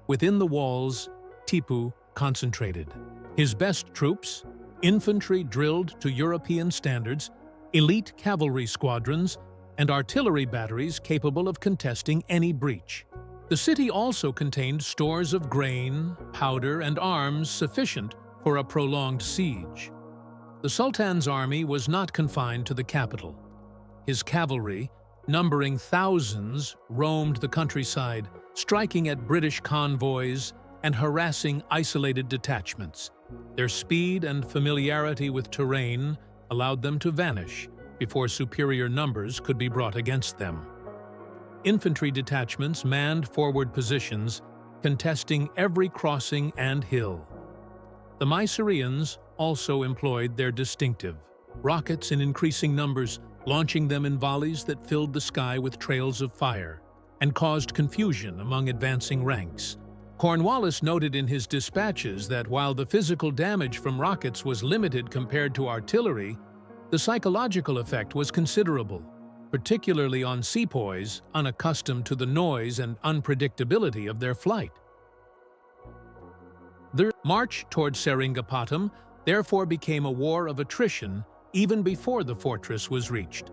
Within the walls, Tipu concentrated his best troops, infantry drilled to European standards, elite cavalry squadrons, and artillery batteries capable of contesting any breach. The city also contained stores of grain, powder, and arms sufficient for a prolonged siege. The Sultan's army was not confined to the capital. His cavalry, numbering thousands, roamed the countryside, striking at British convoys and harassing isolated detachments. Their speed and familiarity with terrain allowed them to vanish before superior numbers could be brought against them. Infantry detachments manned forward positions, contesting every crossing and hill. The Mysoreans also employed their distinctive rockets in increasing numbers, launching them in volleys that filled the sky with trails of fire and caused confusion among advancing ranks. Cornwallis noted in his dispatches that while the physical damage from rockets was limited compared to artillery, the psychological effect was considerable, particularly on sepoys unaccustomed to the noise and unpredictability of their flight. The march toward Seringapatam therefore became a war of attrition even before the fortress was reached.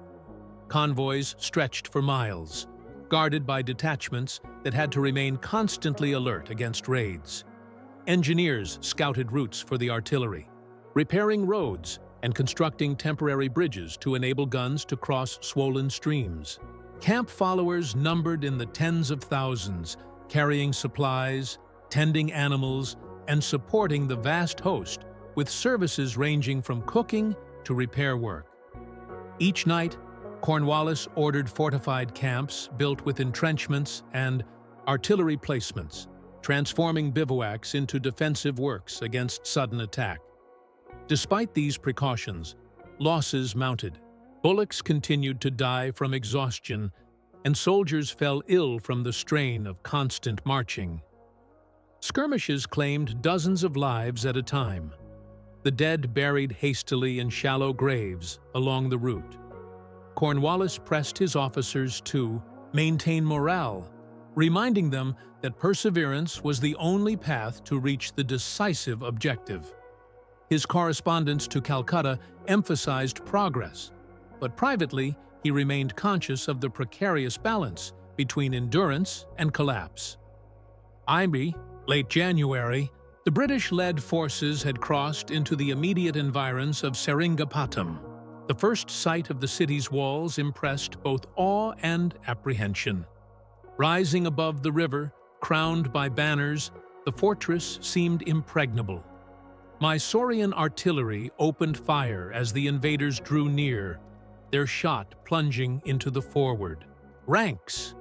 Convoys stretched for miles, guarded by detachments that had to remain constantly alert against raids. Engineers scouted routes for the artillery, repairing roads and constructing temporary bridges to enable guns to cross swollen streams. Camp followers numbered in the tens of thousands, carrying supplies, tending animals, and supporting the vast host, with services ranging from cooking to repair work. Each night, Cornwallis ordered fortified camps built with entrenchments and artillery placements, transforming bivouacs into defensive works against sudden attack. Despite these precautions, losses mounted. Bullocks continued to die from exhaustion, and soldiers fell ill from the strain of constant marching. Skirmishes claimed dozens of lives at a time, the dead buried hastily in shallow graves along the route. Cornwallis pressed his officers to maintain morale, reminding them that perseverance was the only path to reach the decisive objective. His correspondence to Calcutta emphasized progress, but privately he remained conscious of the precarious balance between endurance and collapse. Late January, the British-led forces had crossed into the immediate environs of Seringapatam. The first sight of the city's walls impressed both awe and apprehension. Rising above the river, crowned by banners, the fortress seemed impregnable. Mysorean artillery opened fire as the invaders drew near, their shot plunging into the forward ranks.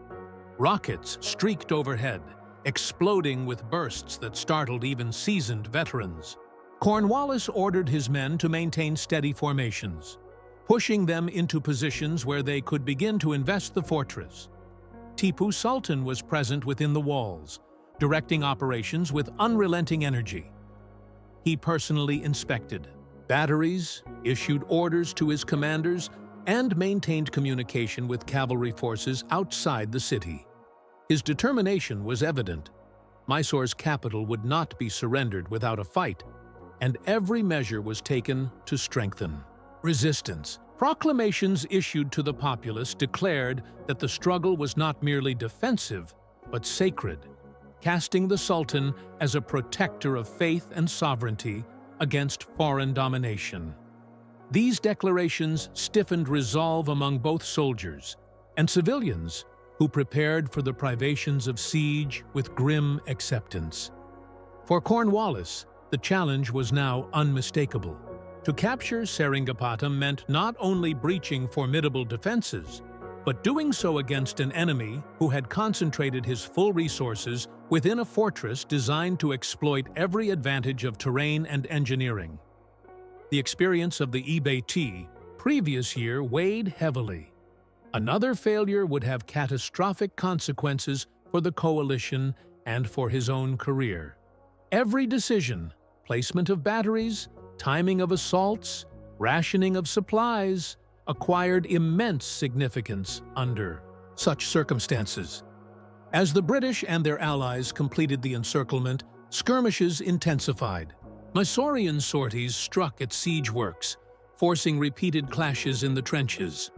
Rockets streaked overhead, exploding with bursts that startled even seasoned veterans. Cornwallis ordered his men to maintain steady formations, pushing them into positions where they could begin to invest the fortress. Tipu Sultan was present within the walls, directing operations with unrelenting energy. He personally inspected batteries, issued orders to his commanders, and maintained communication with cavalry forces outside the city. His determination was evident. Mysore's capital would not be surrendered without a fight, and every measure was taken to strengthen resistance. Proclamations issued to the populace declared that the struggle was not merely defensive, but sacred, casting the Sultan as a protector of faith and sovereignty against foreign domination. These declarations stiffened resolve among both soldiers and civilians who prepared for the privations of siege with grim acceptance. For Cornwallis, the challenge was now unmistakable. To capture Seringapatam meant not only breaching formidable defenses, but doing so against an enemy who had concentrated his full resources within a fortress designed to exploit every advantage of terrain and engineering. The experience of the Ibe previous year weighed heavily. Another failure would have catastrophic consequences for the coalition and for his own career. Every decision, placement of batteries, timing of assaults, rationing of supplies, acquired immense significance under such circumstances. As the British and their allies completed the encirclement, skirmishes intensified. Mysorean sorties struck at siege works, forcing repeated clashes in the trenches.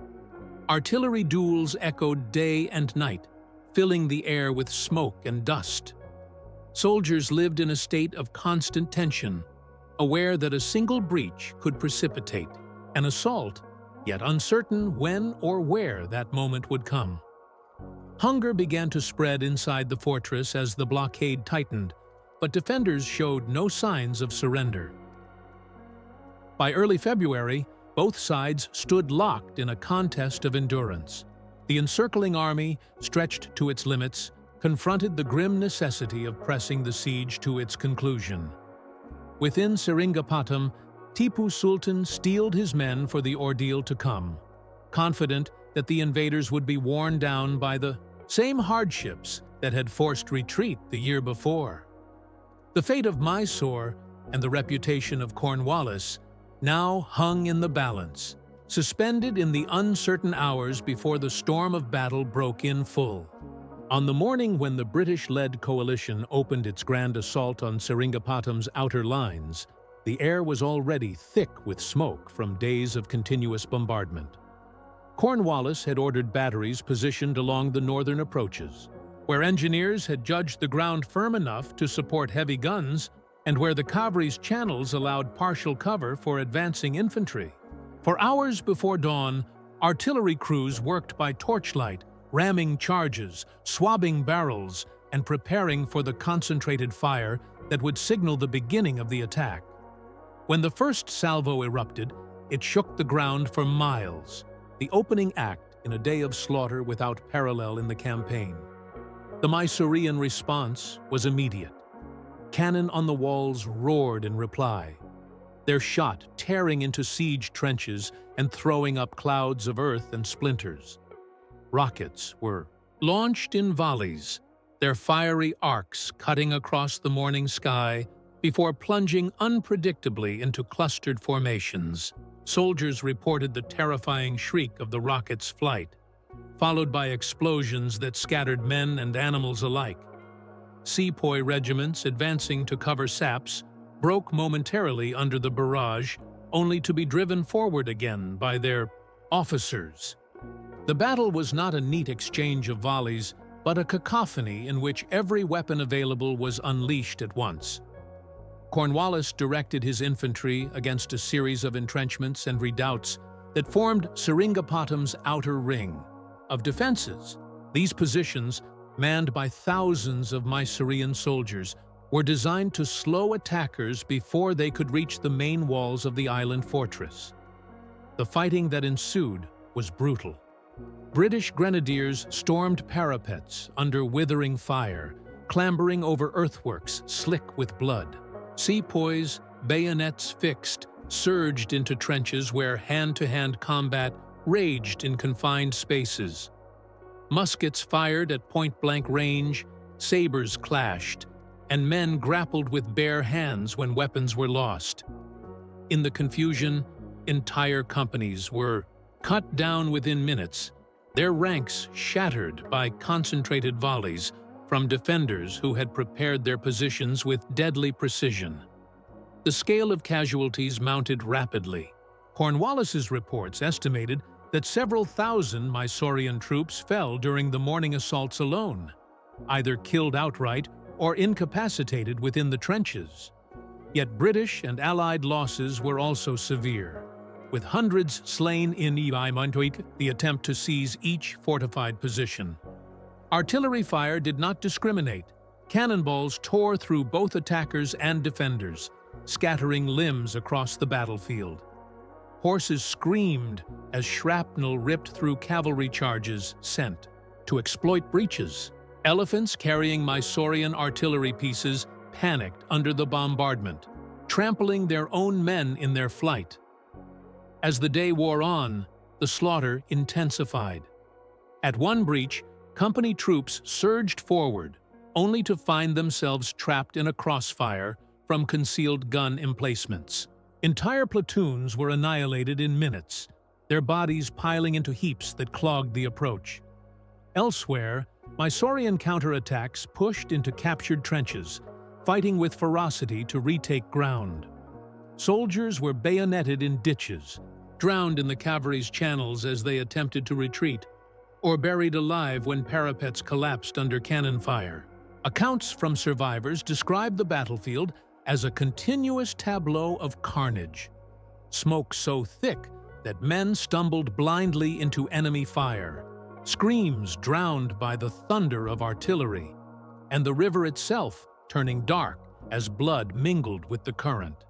Artillery duels echoed day and night, filling the air with smoke and dust. Soldiers lived in a state of constant tension, aware that a single breach could precipitate an assault, yet uncertain when or where that moment would come. Hunger began to spread inside the fortress as the blockade tightened, but defenders showed no signs of surrender. By early February, both sides stood locked in a contest of endurance. The encircling army, stretched to its limits, confronted the grim necessity of pressing the siege to its conclusion. Within Seringapatam, Tipu Sultan steeled his men for the ordeal to come, confident that the invaders would be worn down by the same hardships that had forced retreat the year before. The fate of Mysore and the reputation of Cornwallis now hung in the balance. suspended in the uncertain hours before the storm of battle broke in full. On the morning when the British-led coalition opened its grand assault on Seringapatam's outer lines, the air was already thick with smoke from days of continuous bombardment. Cornwallis had ordered batteries positioned along the northern approaches, where engineers had judged the ground firm enough to support heavy guns and where the cavalry's channels allowed partial cover for advancing infantry. For hours before dawn, artillery crews worked by torchlight, ramming charges, swabbing barrels, and preparing for the concentrated fire that would signal the beginning of the attack. When the first salvo erupted, it shook the ground for miles, the opening act in a day of slaughter without parallel in the campaign. The Mysorean response was immediate. Cannon on the walls roared in reply, their shot tearing into siege trenches and throwing up clouds of earth and splinters. Rockets were launched in volleys, their fiery arcs cutting across the morning sky before plunging unpredictably into clustered formations. Soldiers reported the terrifying shriek of the rocket's flight, followed by explosions that scattered men and animals alike. Sepoy regiments advancing to cover saps broke momentarily under the barrage, only to be driven forward again by their officers. The battle was not a neat exchange of volleys, but a cacophony in which every weapon available was unleashed at once. Cornwallis directed his infantry against a series of entrenchments and redoubts that formed Seringapatam's outer ring of defenses. These positions, manned by thousands of Mysorean soldiers, were designed to slow attackers before they could reach the main walls of the island fortress. The fighting that ensued was brutal. British grenadiers stormed parapets under withering fire, clambering over earthworks slick with blood. Sepoys, bayonets fixed, surged into trenches where hand-to-hand combat raged in confined spaces. Muskets fired at point-blank range, sabers clashed, and men grappled with bare hands when weapons were lost. In the confusion, entire companies were cut down within minutes, their ranks shattered by concentrated volleys from defenders who had prepared their positions with deadly precision. The scale of casualties mounted rapidly. Cornwallis's reports estimated that several thousand Mysorean troops fell during the morning assaults alone, either killed outright or incapacitated within the trenches. Yet British and Allied losses were also severe, with hundreds slain in the attempt to seize each fortified position. Artillery fire did not discriminate. Cannonballs tore through both attackers and defenders, scattering limbs across the battlefield. Horses screamed as shrapnel ripped through cavalry charges sent to exploit breaches. Elephants carrying Mysorean artillery pieces panicked under the bombardment, trampling their own men in their flight. As the day wore on, the slaughter intensified. At one breach, company troops surged forward, only to find themselves trapped in a crossfire from concealed gun emplacements. Entire platoons were annihilated in minutes, their bodies piling into heaps that clogged the approach. Elsewhere, Mysorean counterattacks pushed into captured trenches, fighting with ferocity to retake ground. Soldiers were bayoneted in ditches, drowned in the cavalry's channels as they attempted to retreat, or buried alive when parapets collapsed under cannon fire. Accounts from survivors describe the battlefield as a continuous tableau of carnage. Smoke so thick that men stumbled blindly into enemy fire, screams drowned by the thunder of artillery, and the river itself turning dark as blood mingled with the current.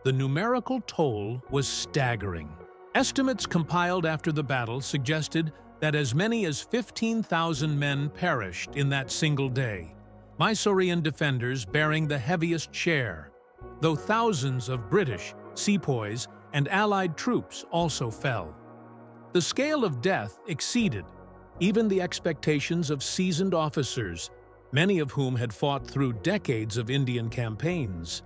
The numerical toll was staggering. Estimates compiled after the battle suggested that as many as 15,000 men perished in that single day, Mysorean defenders bearing the heaviest share, though thousands of British, sepoys, and Allied troops also fell. The scale of death exceeded even the expectations of seasoned officers, many of whom had fought through decades of Indian campaigns.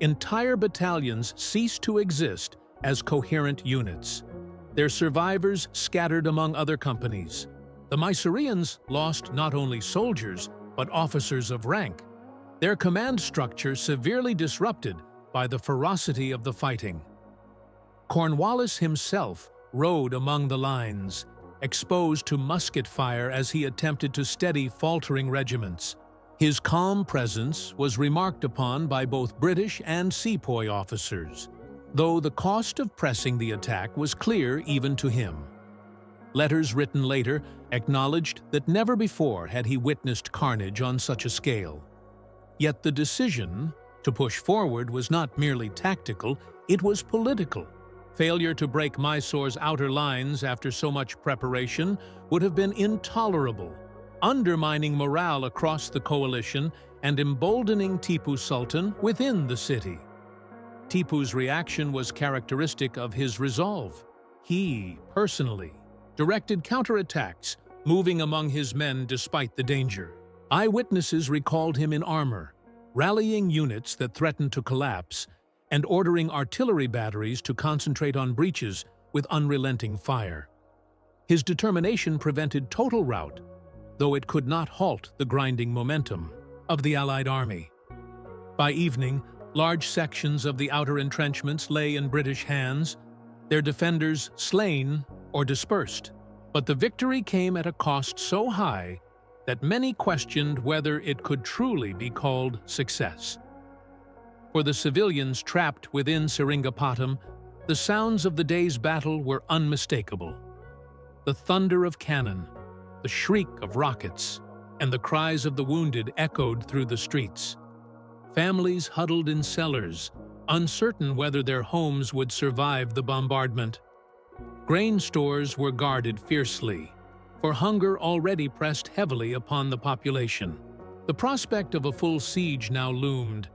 Entire battalions ceased to exist as coherent units, their survivors scattered among other companies. The Mysoreans lost not only soldiers, but officers of rank, their command structure severely disrupted by the ferocity of the fighting. Cornwallis himself rode among the lines, exposed to musket fire as he attempted to steady faltering regiments. His calm presence was remarked upon by both British and sepoy officers, though the cost of pressing the attack was clear even to him. Letters written later acknowledged that never before had he witnessed carnage on such a scale. Yet the decision to push forward was not merely tactical, it was political. Failure to break Mysore's outer lines after so much preparation would have been intolerable, undermining morale across the coalition and emboldening Tipu Sultan within the city. Tipu's reaction was characteristic of his resolve. He, personally, directed counterattacks, moving among his men despite the danger. Eyewitnesses recalled him in armor, rallying units that threatened to collapse, and ordering artillery batteries to concentrate on breaches with unrelenting fire. His determination prevented total rout, though it could not halt the grinding momentum of the Allied army. By evening, large sections of the outer entrenchments lay in British hands, their defenders slain or dispersed. But the victory came at a cost so high that many questioned whether it could truly be called success. For the civilians trapped within Seringapatam, the sounds of the day's battle were unmistakable. The thunder of cannon, the shriek of rockets, and the cries of the wounded echoed through the streets. Families huddled in cellars, uncertain whether their homes would survive the bombardment. Grain stores were guarded fiercely, for hunger already pressed heavily upon the population. The prospect of a full siege now loomed,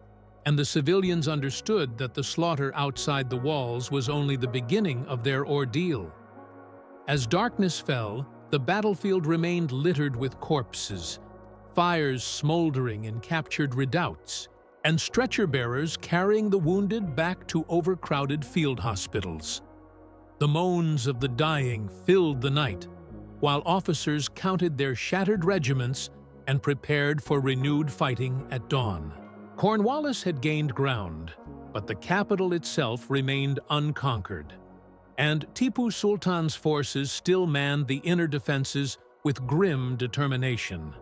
and the civilians understood that the slaughter outside the walls was only the beginning of their ordeal. As darkness fell, the battlefield remained littered with corpses, fires smoldering in captured redoubts, and stretcher-bearers carrying the wounded back to overcrowded field hospitals. The moans of the dying filled the night, while officers counted their shattered regiments and prepared for renewed fighting at dawn. Cornwallis had gained ground, but the capital itself remained unconquered, and Tipu Sultan's forces still manned the inner defenses with grim determination.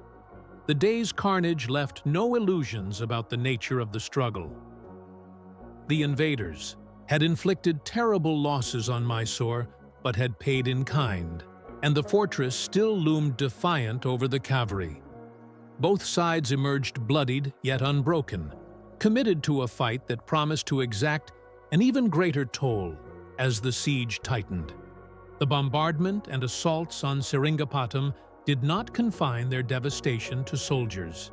The day's carnage left no illusions about the nature of the struggle. The invaders had inflicted terrible losses on Mysore, but had paid in kind, and the fortress still loomed defiant over the cavalry. Both sides emerged bloodied yet unbroken, committed to a fight that promised to exact an even greater toll as the siege tightened. The bombardment and assaults on Seringapatam did not confine their devastation to soldiers.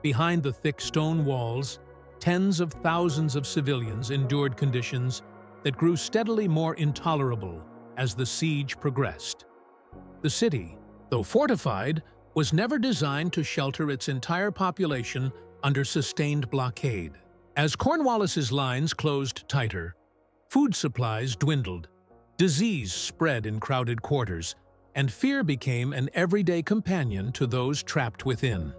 Behind the thick stone walls, tens of thousands of civilians endured conditions that grew steadily more intolerable as the siege progressed. The city, though fortified, was never designed to shelter its entire population under sustained blockade. As Cornwallis's lines closed tighter, food supplies dwindled, disease spread in crowded quarters, and fear became an everyday companion to those trapped within.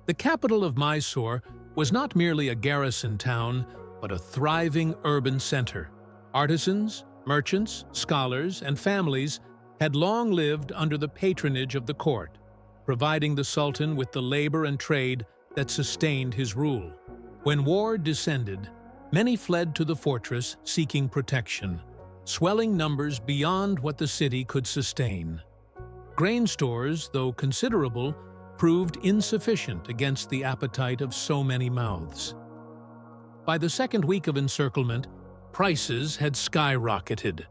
The capital of Mysore was not merely a garrison town, but a thriving urban center. Artisans, merchants, scholars, and families had long lived under the patronage of the court, providing the Sultan with the labor and trade that sustained his rule. When war descended, many fled to the fortress seeking protection, swelling numbers beyond what the city could sustain. Grain stores, though considerable, proved insufficient against the appetite of so many mouths. By the second week of encirclement, prices had skyrocketed.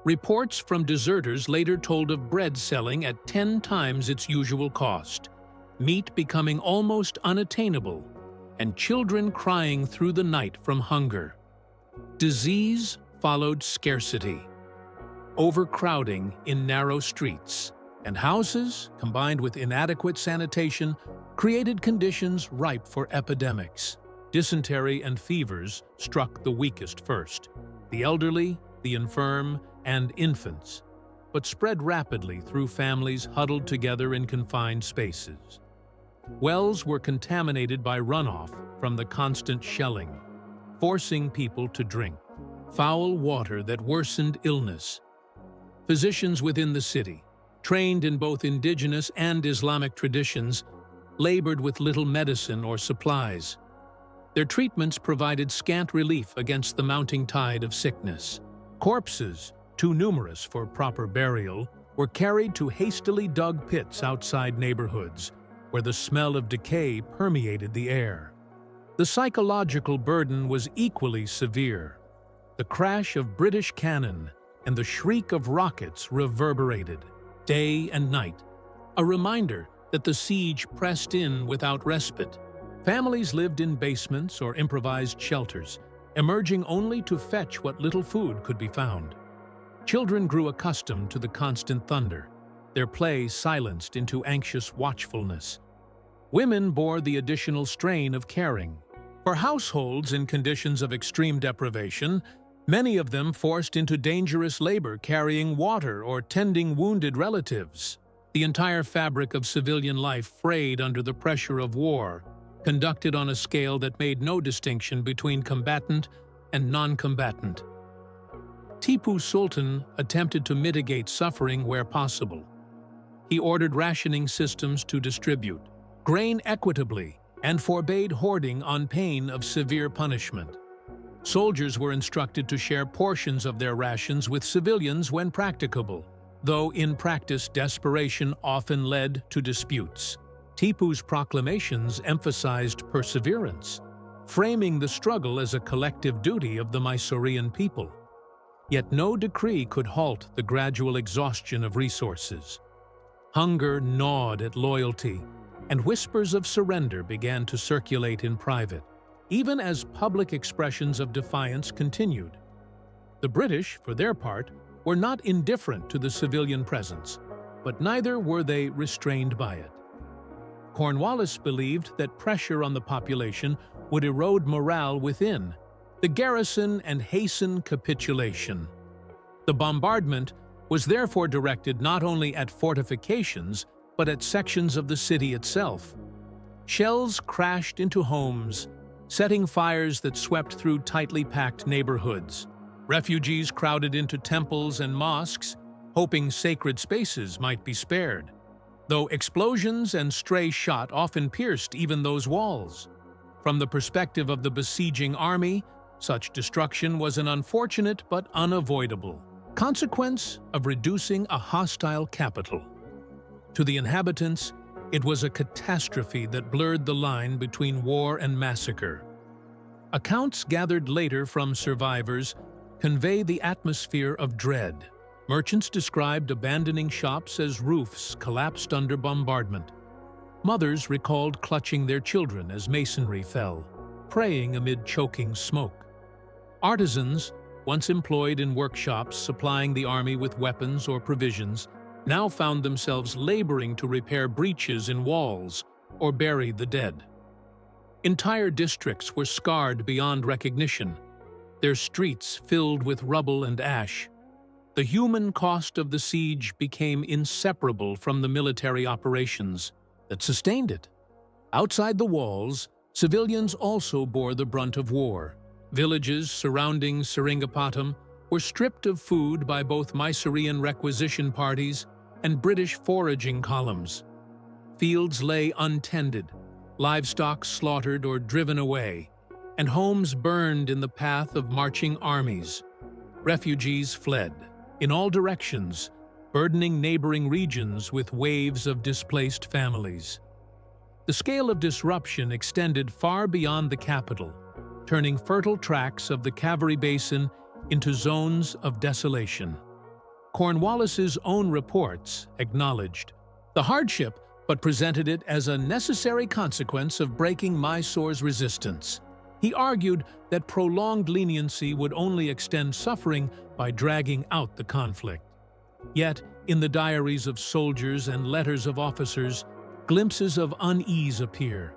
Reports from deserters later told of bread selling at 10 times its usual cost, meat becoming almost unattainable, and children crying through the night from hunger. Disease followed scarcity, overcrowding in narrow streets, and houses, combined with inadequate sanitation, created conditions ripe for epidemics. Dysentery and fevers struck the weakest first. The elderly, the infirm, and infants, but spread rapidly through families huddled together in confined spaces. Wells were contaminated by runoff from the constant shelling, forcing people to drink foul water that worsened illness. Physicians within the city, trained in both indigenous and Islamic traditions, labored with little medicine or supplies. Their treatments provided scant relief against the mounting tide of sickness. Corpses, too numerous for proper burial, were carried to hastily dug pits outside neighborhoods, where the smell of decay permeated the air. The psychological burden was equally severe. The crash of British cannon and the shriek of rockets reverberated, day and night, a reminder that the siege pressed in without respite. Families lived in basements or improvised shelters, emerging only to fetch what little food could be found. Children grew accustomed to the constant thunder, their play silenced into anxious watchfulness. Women bore the additional strain of caring. For households in conditions of extreme deprivation, many of them forced into dangerous labor carrying water or tending wounded relatives. The entire fabric of civilian life frayed under the pressure of war, conducted on a scale that made no distinction between combatant and non-combatant. Tipu Sultan attempted to mitigate suffering where possible. He ordered rationing systems to distribute grain equitably and forbade hoarding on pain of severe punishment. Soldiers were instructed to share portions of their rations with civilians when practicable, though in practice desperation often led to disputes. Tipu's proclamations emphasized perseverance, framing the struggle as a collective duty of the Mysorean people. Yet no decree could halt the gradual exhaustion of resources. Hunger gnawed at loyalty, and whispers of surrender began to circulate in private, even as public expressions of defiance continued. The British, for their part, were not indifferent to the civilian presence, but neither were they restrained by it. Cornwallis believed that pressure on the population would erode morale within the garrison and hasten capitulation. The bombardment was therefore directed not only at fortifications, but at sections of the city itself. Shells crashed into homes, setting fires that swept through tightly packed neighborhoods. Refugees crowded into temples and mosques, hoping sacred spaces might be spared, though explosions and stray shot often pierced even those walls. From the perspective of the besieging army, such destruction was an unfortunate but unavoidable consequence of reducing a hostile capital. To the inhabitants, it was a catastrophe that blurred the line between war and massacre. Accounts gathered later from survivors convey the atmosphere of dread. Merchants described abandoning shops as roofs collapsed under bombardment. Mothers recalled clutching their children as masonry fell, praying amid choking smoke. Artisans, once employed in workshops supplying the army with weapons or provisions, now found themselves laboring to repair breaches in walls or bury the dead. Entire districts were scarred beyond recognition, their streets filled with rubble and ash. The human cost of the siege became inseparable from the military operations that sustained it. Outside the walls, civilians also bore the brunt of war. Villages surrounding Seringapatam were stripped of food by both Mysorean requisition parties and British foraging columns. Fields lay untended, livestock slaughtered or driven away, and homes burned in the path of marching armies. Refugees fled in all directions, burdening neighboring regions with waves of displaced families. The scale of disruption extended far beyond the capital, turning fertile tracts of the Kaveri Basin into zones of desolation. Cornwallis's own reports acknowledged the hardship but presented it as a necessary consequence of breaking Mysore's resistance. He argued that prolonged leniency would only extend suffering by dragging out the conflict. Yet, in the diaries of soldiers and letters of officers, glimpses of unease appear.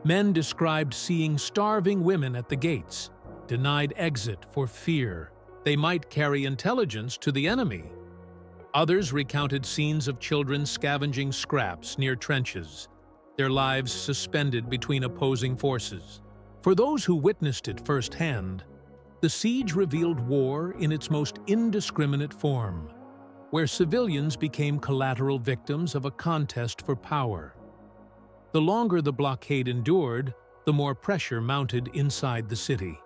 Men described seeing starving women at the gates, denied exit for fear, they might carry intelligence to the enemy. Others recounted scenes of children scavenging scraps near trenches, their lives suspended between opposing forces. For those who witnessed it firsthand, the siege revealed war in its most indiscriminate form, where civilians became collateral victims of a contest for power. The longer the blockade endured, the more pressure mounted inside the city.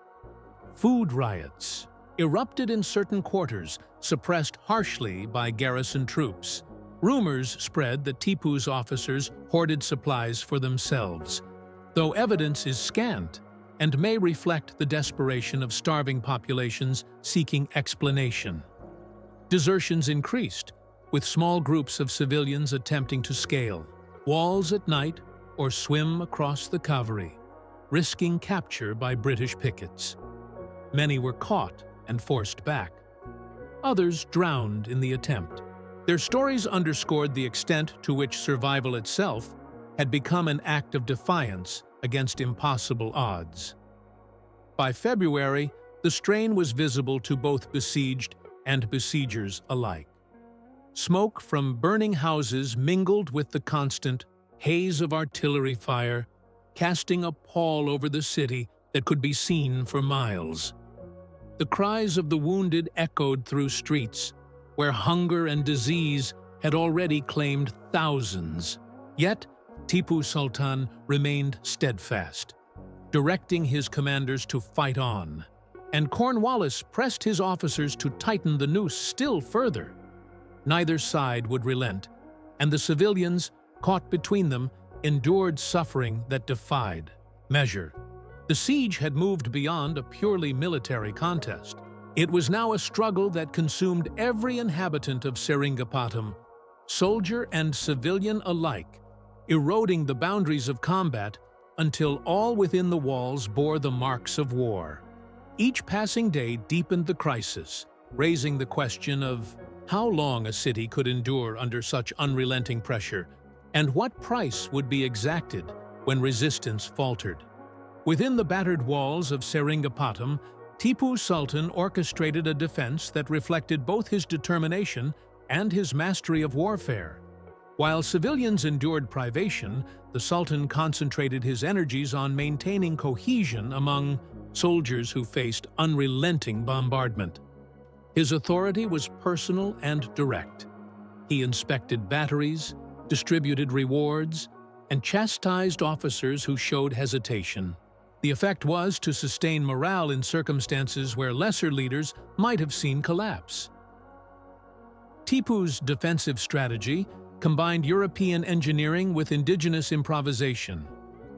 Food riots erupted in certain quarters, suppressed harshly by garrison troops. Rumors spread that Tipu's officers hoarded supplies for themselves, though evidence is scant and may reflect the desperation of starving populations seeking explanation. Desertions increased, with small groups of civilians attempting to scale walls at night or swim across the Kaveri, risking capture by British pickets. Many were caught and forced back. Others drowned in the attempt. Their stories underscored the extent to which survival itself had become an act of defiance against impossible odds. By February, the strain was visible to both besieged and besiegers alike. Smoke from burning houses mingled with the constant haze of artillery fire, casting a pall over the city that could be seen for miles. The cries of the wounded echoed through streets, where hunger and disease had already claimed thousands. Yet, Tipu Sultan remained steadfast, directing his commanders to fight on, and Cornwallis pressed his officers to tighten the noose still further. Neither side would relent, and the civilians, caught between them, endured suffering that defied measure. The siege had moved beyond a purely military contest. It was now a struggle that consumed every inhabitant of Seringapatam, soldier and civilian alike, eroding the boundaries of combat until all within the walls bore the marks of war. Each passing day deepened the crisis, raising the question of how long a city could endure under such unrelenting pressure, and what price would be exacted when resistance faltered. Within the battered walls of Seringapatam, Tipu Sultan orchestrated a defense that reflected both his determination and his mastery of warfare. While civilians endured privation, the Sultan concentrated his energies on maintaining cohesion among soldiers who faced unrelenting bombardment. His authority was personal and direct. He inspected batteries, distributed rewards, and chastised officers who showed hesitation. The effect was to sustain morale in circumstances where lesser leaders might have seen collapse. Tipu's defensive strategy combined European engineering with indigenous improvisation.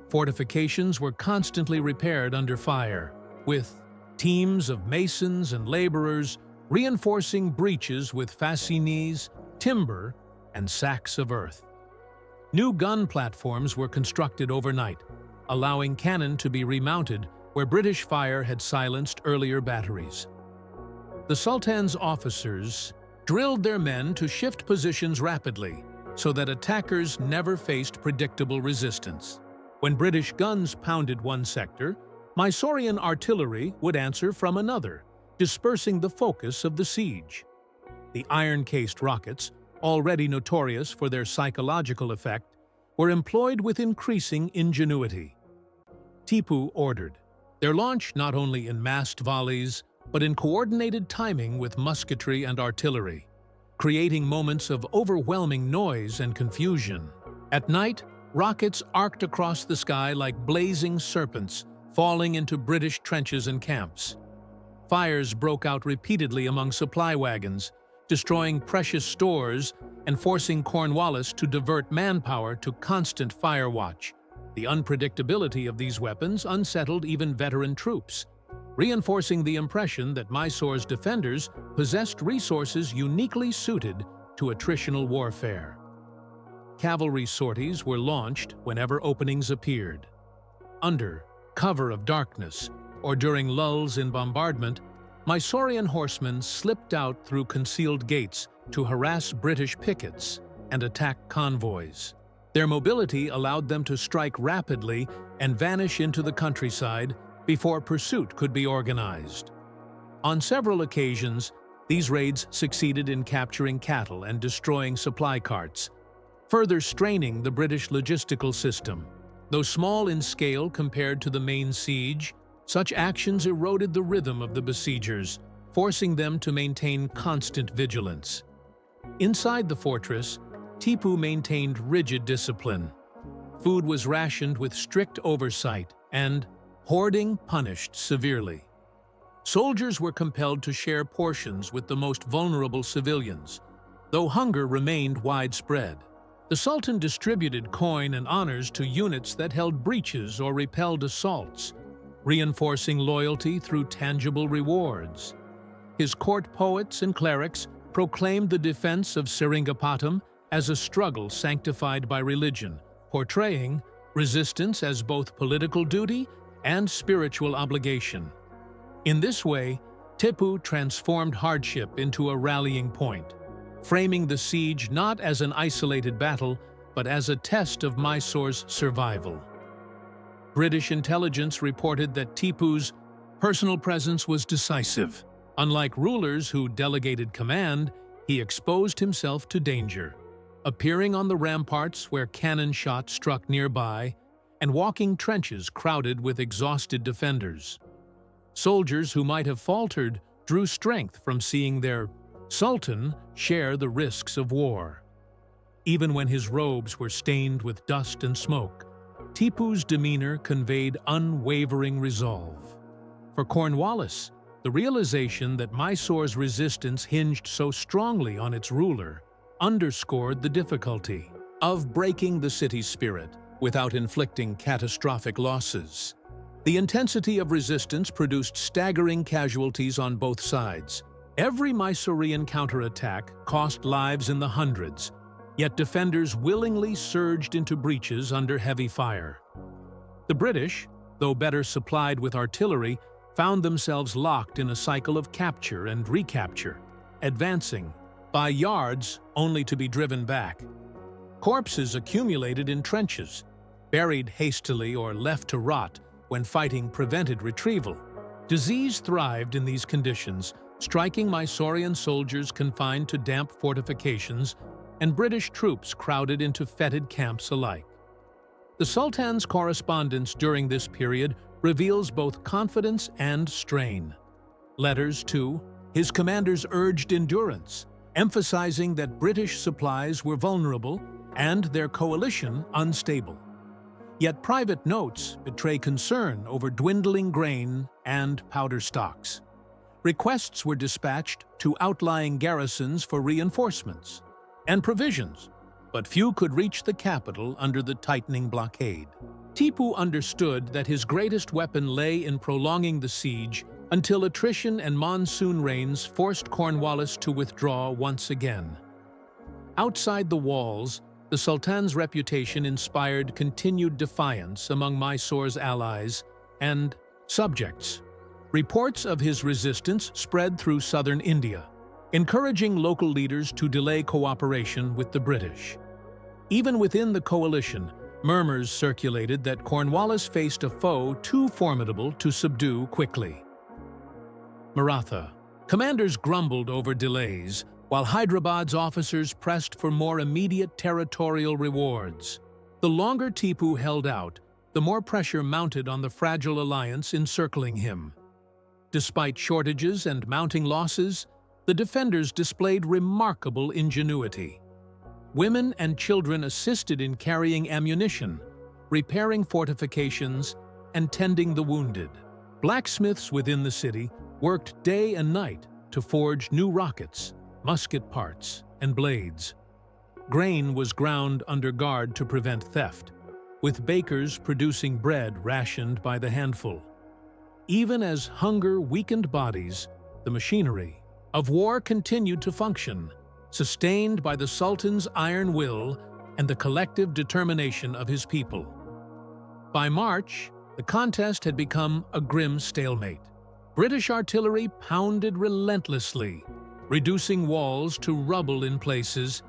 Fortifications were constantly repaired under fire, with teams of masons and laborers reinforcing breaches with fascines, timber, and sacks of earth. New gun platforms were constructed overnight, allowing cannon to be remounted where British fire had silenced earlier batteries. The Sultan's officers drilled their men to shift positions rapidly so that attackers never faced predictable resistance. When British guns pounded one sector, Mysorean artillery would answer from another, dispersing the focus of the siege. The iron-cased rockets, already notorious for their psychological effect, were employed with increasing ingenuity. Tipu ordered their launch not only in massed volleys, but in coordinated timing with musketry and artillery, creating moments of overwhelming noise and confusion. At night, rockets arced across the sky like blazing serpents, falling into British trenches and camps. Fires broke out repeatedly among supply wagons, destroying precious stores and forcing Cornwallis to divert manpower to constant fire watch. The unpredictability of these weapons unsettled even veteran troops, reinforcing the impression that Mysore's defenders possessed resources uniquely suited to attritional warfare. Cavalry sorties were launched whenever openings appeared. Under cover of darkness, or during lulls in bombardment, Mysorean horsemen slipped out through concealed gates to harass British pickets and attack convoys. Their mobility allowed them to strike rapidly and vanish into the countryside before pursuit could be organized. On several occasions, these raids succeeded in capturing cattle and destroying supply carts, further straining the British logistical system. Though small in scale compared to the main siege, such actions eroded the rhythm of the besiegers, forcing them to maintain constant vigilance. Inside the fortress, Tipu maintained rigid discipline. Food was rationed with strict oversight, and hoarding punished severely. Soldiers were compelled to share portions with the most vulnerable civilians, though hunger remained widespread. The Sultan distributed coin and honors to units that held breaches or repelled assaults, reinforcing loyalty through tangible rewards. His court poets and clerics proclaimed the defense of Seringapatam as a struggle sanctified by religion, portraying resistance as both political duty and spiritual obligation. In this way, Tipu transformed hardship into a rallying point, framing the siege not as an isolated battle, but as a test of Mysore's survival. British intelligence reported that Tipu's personal presence was decisive. Unlike rulers who delegated command, he exposed himself to danger, appearing on the ramparts where cannon shot struck nearby and walking trenches crowded with exhausted defenders. Soldiers who might have faltered drew strength from seeing their sultan share the risks of war. Even when his robes were stained with dust and smoke, Tipu's demeanor conveyed unwavering resolve. For Cornwallis, the realization that Mysore's resistance hinged so strongly on its ruler underscored the difficulty of breaking the city's spirit without inflicting catastrophic losses. The intensity of resistance produced staggering casualties on both sides. Every Mysorean counterattack cost lives in the hundreds, yet defenders willingly surged into breaches under heavy fire. The British, though better supplied with artillery, found themselves locked in a cycle of capture and recapture, advancing by yards only to be driven back. Corpses accumulated in trenches, buried hastily or left to rot when fighting prevented retrieval. Disease thrived in these conditions, striking Mysorean soldiers confined to damp fortifications and British troops crowded into fetid camps alike. The Sultan's correspondence during this period reveals both confidence and strain. Letters to his commanders urged endurance, emphasizing that British supplies were vulnerable and their coalition unstable. Yet private notes betray concern over dwindling grain and powder stocks. Requests were dispatched to outlying garrisons for reinforcements and provisions, but few could reach the capital under the tightening blockade. Tipu understood that his greatest weapon lay in prolonging the siege until attrition and monsoon rains forced Cornwallis to withdraw once again. Outside the walls, the Sultan's reputation inspired continued defiance among Mysore's allies and subjects. Reports of his resistance spread through southern India, encouraging local leaders to delay cooperation with the British. Even within the coalition, murmurs circulated that Cornwallis faced a foe too formidable to subdue quickly. Maratha. Commanders grumbled over delays, while Hyderabad's officers pressed for more immediate territorial rewards. The longer Tipu held out, the more pressure mounted on the fragile alliance encircling him. Despite shortages and mounting losses, the defenders displayed remarkable ingenuity. Women and children assisted in carrying ammunition, repairing fortifications, and tending the wounded. Blacksmiths within the city worked day and night to forge new rockets, musket parts, and blades. Grain was ground under guard to prevent theft, with bakers producing bread rationed by the handful. Even as hunger weakened bodies, the machinery of war continued to function, sustained by the Sultan's iron will and the collective determination of his people. By March, the contest had become a grim stalemate. British artillery pounded relentlessly, reducing walls to rubble in places,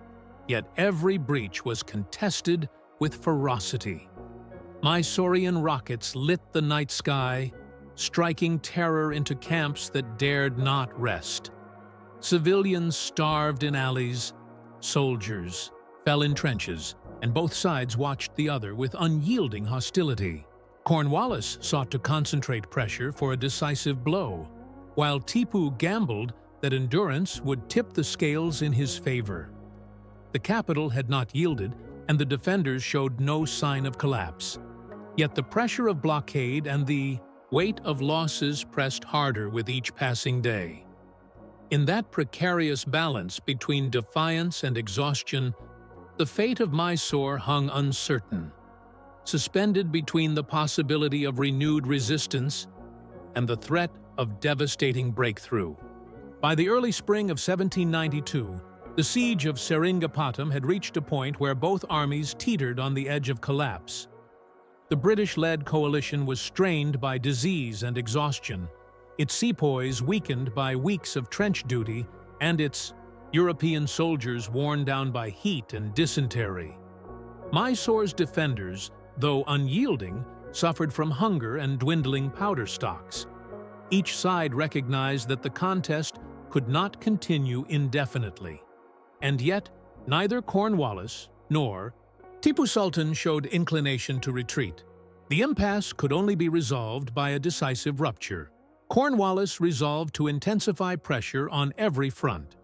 yet every breach was contested with ferocity. Mysorean rockets lit the night sky, striking terror into camps that dared not rest. Civilians starved in alleys, soldiers fell in trenches, and both sides watched the other with unyielding hostility. Cornwallis sought to concentrate pressure for a decisive blow, while Tipu gambled that endurance would tip the scales in his favor. The capital had not yielded, and the defenders showed no sign of collapse. Yet the pressure of blockade and the weight of losses pressed harder with each passing day. In that precarious balance between defiance and exhaustion, the fate of Mysore hung uncertain, suspended between the possibility of renewed resistance and the threat of devastating breakthrough. By the early spring of 1792, the siege of Seringapatam had reached a point where both armies teetered on the edge of collapse. The British-led coalition was strained by disease and exhaustion, its sepoys weakened by weeks of trench duty, and its European soldiers worn down by heat and dysentery. Mysore's defenders, though unyielding, suffered from hunger and dwindling powder stocks. Each side recognized that the contest could not continue indefinitely. And yet, neither Cornwallis nor Tipu Sultan showed inclination to retreat. The impasse could only be resolved by a decisive rupture. Cornwallis resolved to intensify pressure on every front.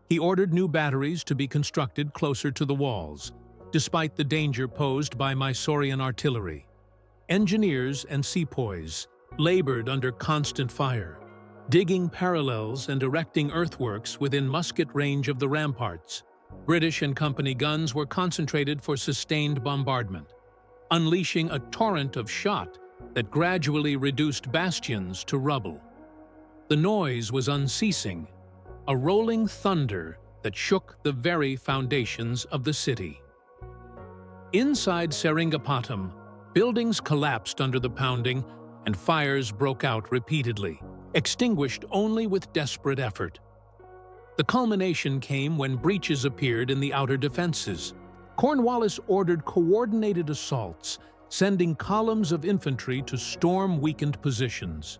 He ordered new batteries to be constructed closer to the walls, despite the danger posed by Mysorean artillery. Engineers and sepoys labored under constant fire, digging parallels and erecting earthworks within musket range of the ramparts. British and company guns were concentrated for sustained bombardment, unleashing a torrent of shot that gradually reduced bastions to rubble. The noise was unceasing, a rolling thunder that shook the very foundations of the city. Inside Seringapatam, buildings collapsed under the pounding, and fires broke out repeatedly, extinguished only with desperate effort. The culmination came when breaches appeared in the outer defenses. Cornwallis ordered coordinated assaults, sending columns of infantry to storm weakened positions.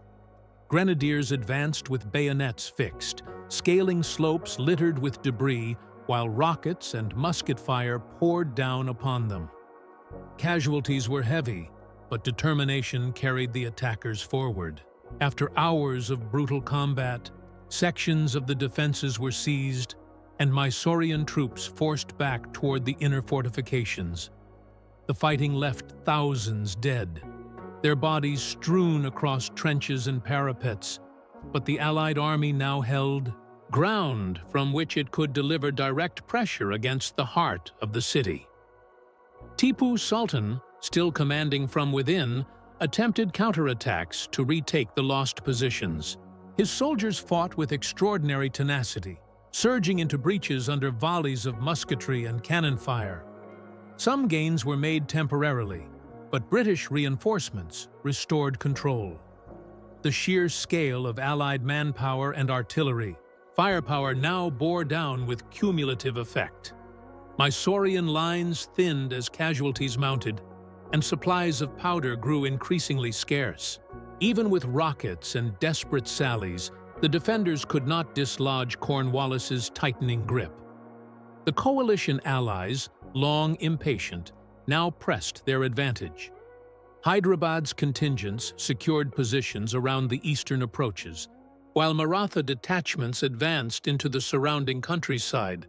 Grenadiers advanced with bayonets fixed, scaling slopes littered with debris, while rockets and musket fire poured down upon them. Casualties were heavy, but determination carried the attackers forward. After hours of brutal combat, sections of the defenses were seized, and Mysorean troops forced back toward the inner fortifications. The fighting left thousands dead, their bodies strewn across trenches and parapets, but the Allied army now held ground from which it could deliver direct pressure against the heart of the city. Tipu Sultan, still commanding from within, attempted counterattacks to retake the lost positions. His soldiers fought with extraordinary tenacity, surging into breaches under volleys of musketry and cannon fire. Some gains were made temporarily, but British reinforcements restored control. The sheer scale of Allied manpower and artillery, firepower now bore down with cumulative effect. Mysorean lines thinned as casualties mounted, and supplies of powder grew increasingly scarce. Even with rockets and desperate sallies, the defenders could not dislodge Cornwallis's tightening grip. The coalition allies, long impatient, now pressed their advantage. Hyderabad's contingents secured positions around the eastern approaches, while Maratha detachments advanced into the surrounding countryside,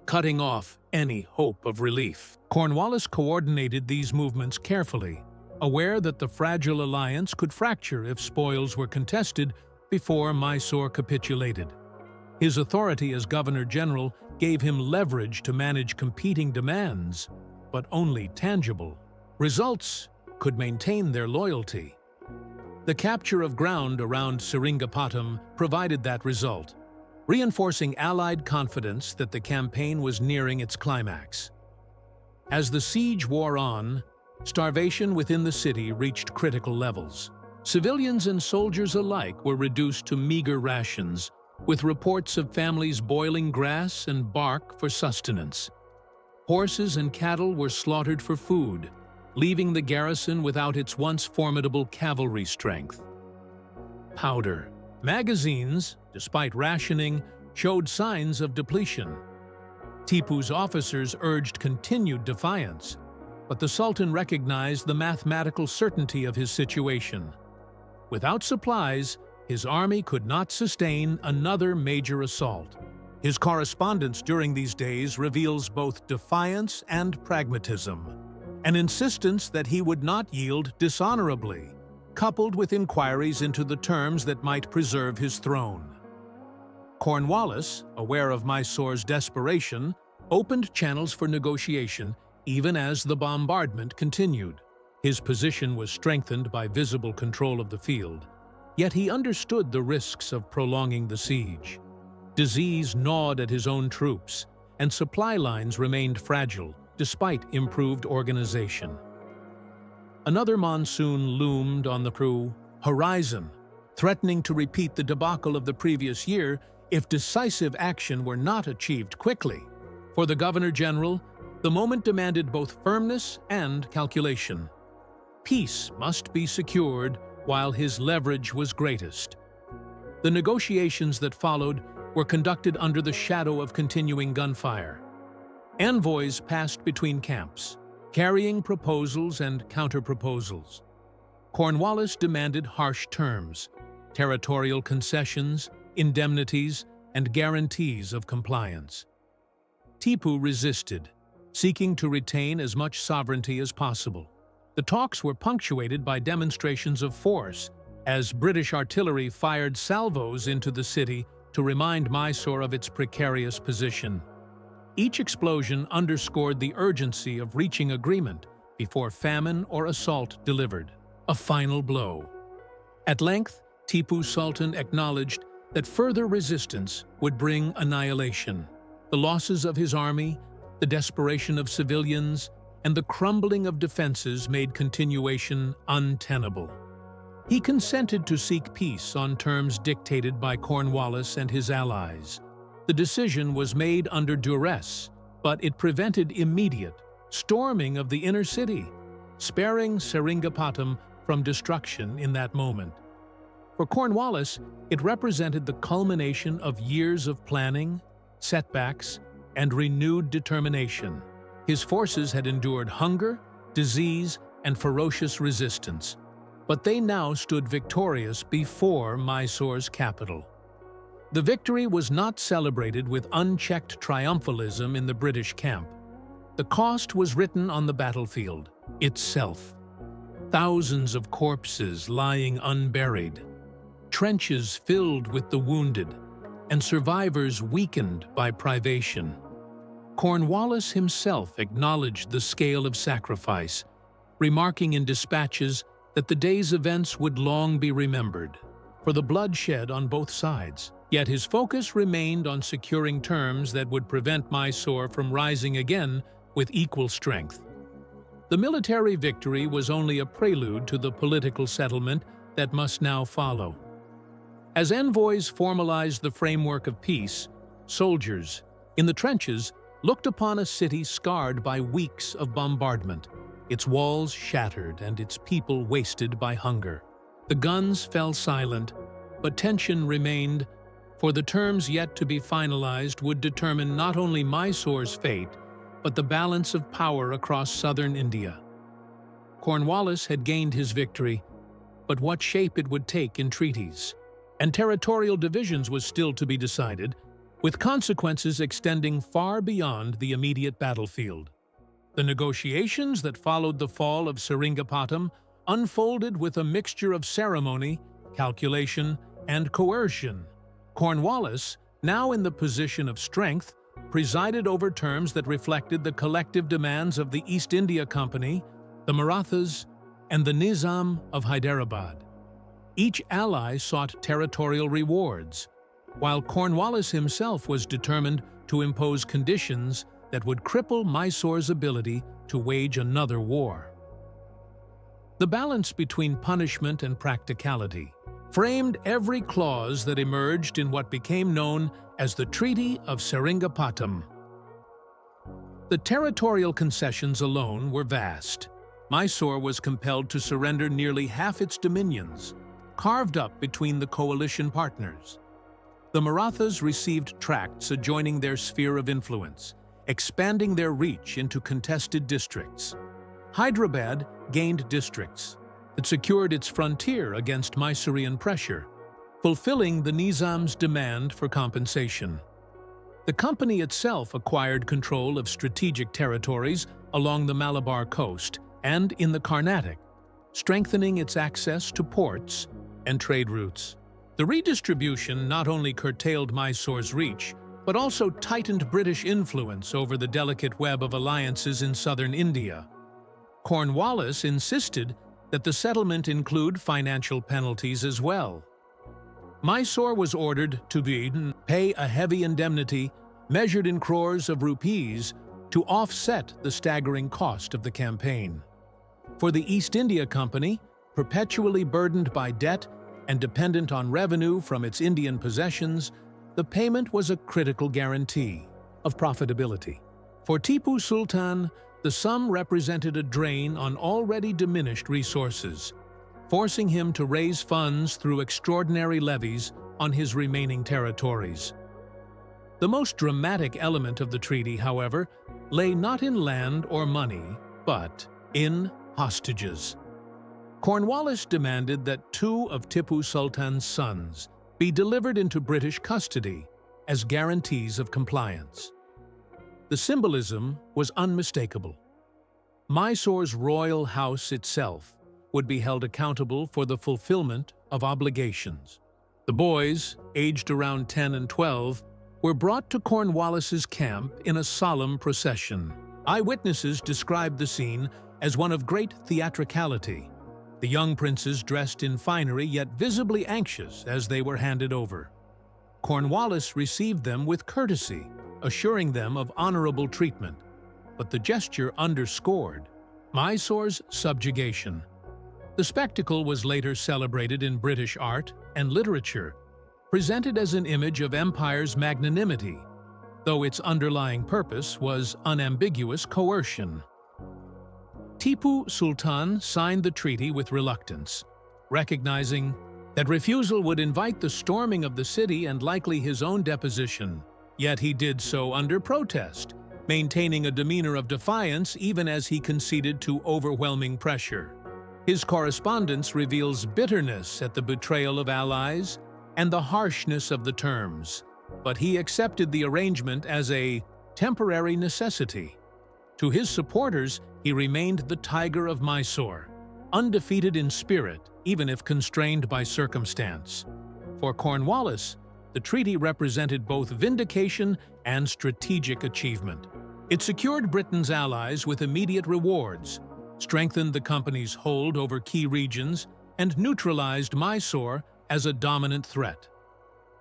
cutting off any hope of relief. Cornwallis coordinated these movements carefully, aware that the fragile alliance could fracture if spoils were contested before Mysore capitulated. His authority as Governor-General gave him leverage to manage competing demands, but only tangible. Results could maintain their loyalty. The capture of ground around Seringapatam provided that result, reinforcing Allied confidence that the campaign was nearing its climax. As the siege wore on, starvation within the city reached critical levels. Civilians and soldiers alike were reduced to meager rations, with reports of families boiling grass and bark for sustenance. Horses and cattle were slaughtered for food, leaving the garrison without its once formidable cavalry strength. powder. Magazines, despite rationing, showed signs of depletion. Tipu's officers urged continued defiance, but the Sultan recognized the mathematical certainty of his situation. Without supplies, his army could not sustain another major assault. His correspondence during these days reveals both defiance and pragmatism, an insistence that he would not yield dishonorably, coupled with inquiries into the terms that might preserve his throne. Cornwallis, aware of Mysore's desperation, opened channels for negotiation even as the bombardment continued. His position was strengthened by visible control of the field, yet he understood the risks of prolonging the siege. Disease gnawed at his own troops, and supply lines remained fragile despite improved organization. Another monsoon loomed on the horizon, threatening to repeat the debacle of the previous year if decisive action were not achieved quickly. For the Governor-General, the moment demanded both firmness and calculation. Peace must be secured while his leverage was greatest. The negotiations that followed were conducted under the shadow of continuing gunfire. Envoys passed between camps, carrying proposals and counter-proposals. Cornwallis demanded harsh terms, territorial concessions, indemnities, and guarantees of compliance. Tipu resisted, seeking to retain as much sovereignty as possible. The talks were punctuated by demonstrations of force, as British artillery fired salvos into the city to remind Mysore of its precarious position. Each explosion underscored the urgency of reaching agreement before famine or assault delivered a final blow. At length, Tipu Sultan acknowledged that further resistance would bring annihilation. The losses of his army, the desperation of civilians, and the crumbling of defenses made continuation untenable. He consented to seek peace on terms dictated by Cornwallis and his allies. The decision was made under duress, but it prevented immediate storming of the inner city, sparing Seringapatam from destruction in that moment. For Cornwallis, it represented the culmination of years of planning, setbacks, and renewed determination. His forces had endured hunger, disease, and ferocious resistance, but they now stood victorious before Mysore's capital. The victory was not celebrated with unchecked triumphalism in the British camp. The cost was written on the battlefield itself. Thousands of corpses lying unburied, trenches filled with the wounded, and survivors weakened by privation. Cornwallis himself acknowledged the scale of sacrifice, remarking in dispatches that the day's events would long be remembered for the bloodshed on both sides. Yet his focus remained on securing terms that would prevent Mysore from rising again with equal strength. The military victory was only a prelude to the political settlement that must now follow. As envoys formalized the framework of peace, soldiers, in the trenches, looked upon a city scarred by weeks of bombardment, its walls shattered and its people wasted by hunger. The guns fell silent, but tension remained, for the terms yet to be finalized would determine not only Mysore's fate, but the balance of power across southern India. Cornwallis had gained his victory, but what shape it would take in treaties and territorial divisions was still to be decided, with consequences extending far beyond the immediate battlefield. The negotiations that followed the fall of Seringapatam unfolded with a mixture of ceremony, calculation, and coercion. Cornwallis, now in the position of strength, presided over terms that reflected the collective demands of the East India Company, the Marathas, and the Nizam of Hyderabad. Each ally sought territorial rewards, while Cornwallis himself was determined to impose conditions that would cripple Mysore's ability to wage another war. The balance between punishment and practicality framed every clause that emerged in what became known as the Treaty of Seringapatam. The territorial concessions alone were vast. Mysore was compelled to surrender nearly half its dominions, carved up between the coalition partners. The Marathas received tracts adjoining their sphere of influence, expanding their reach into contested districts. Hyderabad gained districts that secured its frontier against Mysorean pressure, fulfilling the Nizam's demand for compensation. The company itself acquired control of strategic territories along the Malabar coast and in the Carnatic, strengthening its access to ports and trade routes. The redistribution not only curtailed Mysore's reach, but also tightened British influence over the delicate web of alliances in southern India. Cornwallis insisted that the settlement include financial penalties as well. Mysore was ordered to pay a heavy indemnity measured in crores of rupees to offset the staggering cost of the campaign. For the East India Company, perpetually burdened by debt and dependent on revenue from its Indian possessions, the payment was a critical guarantee of profitability. For Tipu Sultan, the sum represented a drain on already diminished resources, forcing him to raise funds through extraordinary levies on his remaining territories. The most dramatic element of the treaty, however, lay not in land or money, but in hostages. Cornwallis demanded that 2 of Tipu Sultan's sons be delivered into British custody as guarantees of compliance. The symbolism was unmistakable. Mysore's royal house itself would be held accountable for the fulfillment of obligations. The boys, aged around 10 and 12, were brought to Cornwallis's camp in a solemn procession. Eyewitnesses described the scene as one of great theatricality, the young princes dressed in finery yet visibly anxious as they were handed over. Cornwallis received them with courtesy, assuring them of honorable treatment, but the gesture underscored Mysore's subjugation. The spectacle was later celebrated in British art and literature, presented as an image of empire's magnanimity, though its underlying purpose was unambiguous coercion. Tipu Sultan signed the treaty with reluctance, recognizing that refusal would invite the storming of the city and likely his own deposition. Yet he did so under protest, maintaining a demeanor of defiance even as he conceded to overwhelming pressure. His correspondence reveals bitterness at the betrayal of allies and the harshness of the terms, but he accepted the arrangement as a temporary necessity. To his supporters, he remained the Tiger of Mysore, undefeated in spirit, even if constrained by circumstance. For Cornwallis, the treaty represented both vindication and strategic achievement. It secured Britain's allies with immediate rewards, strengthened the company's hold over key regions, and neutralized Mysore as a dominant threat.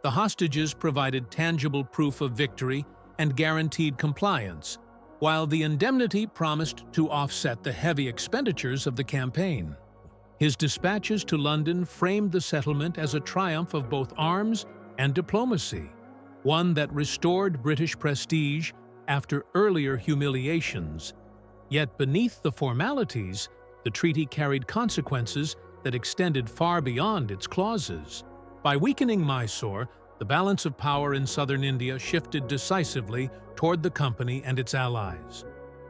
The hostages provided tangible proof of victory and guaranteed compliance, while the indemnity promised to offset the heavy expenditures of the campaign. His dispatches to London framed the settlement as a triumph of both arms and diplomacy, one that restored British prestige after earlier humiliations. Yet beneath the formalities, the treaty carried consequences that extended far beyond its clauses. By weakening Mysore, the balance of power in southern India shifted decisively toward the company and its allies.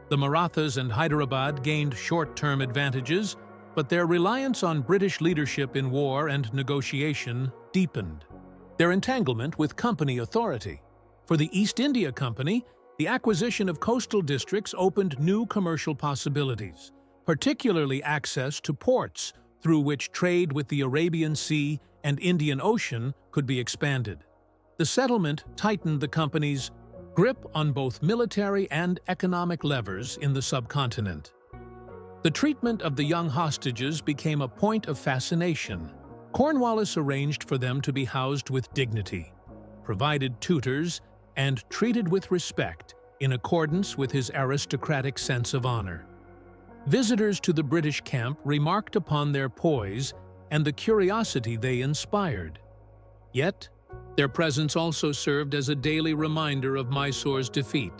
The Marathas and Hyderabad gained short-term advantages, but their reliance on British leadership in war and negotiation deepened. Their entanglement with company authority. For the East India Company, the acquisition of coastal districts opened new commercial possibilities, particularly access to ports through which trade with the Arabian Sea and Indian Ocean could be expanded. The settlement tightened the company's grip on both military and economic levers in the subcontinent. The treatment of the young hostages became a point of fascination. Cornwallis arranged for them to be housed with dignity, provided tutors, and treated with respect in accordance with his aristocratic sense of honor. Visitors to the British camp remarked upon their poise and the curiosity they inspired. Yet, their presence also served as a daily reminder of Mysore's defeat,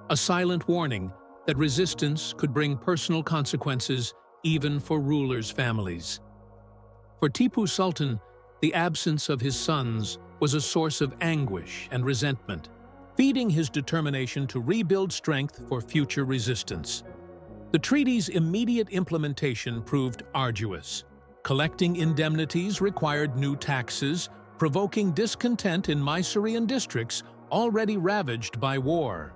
a silent warning that resistance could bring personal consequences even for rulers' families. For Tipu Sultan, the absence of his sons was a source of anguish and resentment, feeding his determination to rebuild strength for future resistance. The treaty's immediate implementation proved arduous. Collecting indemnities required new taxes, provoking discontent in Mysorean districts already ravaged by war.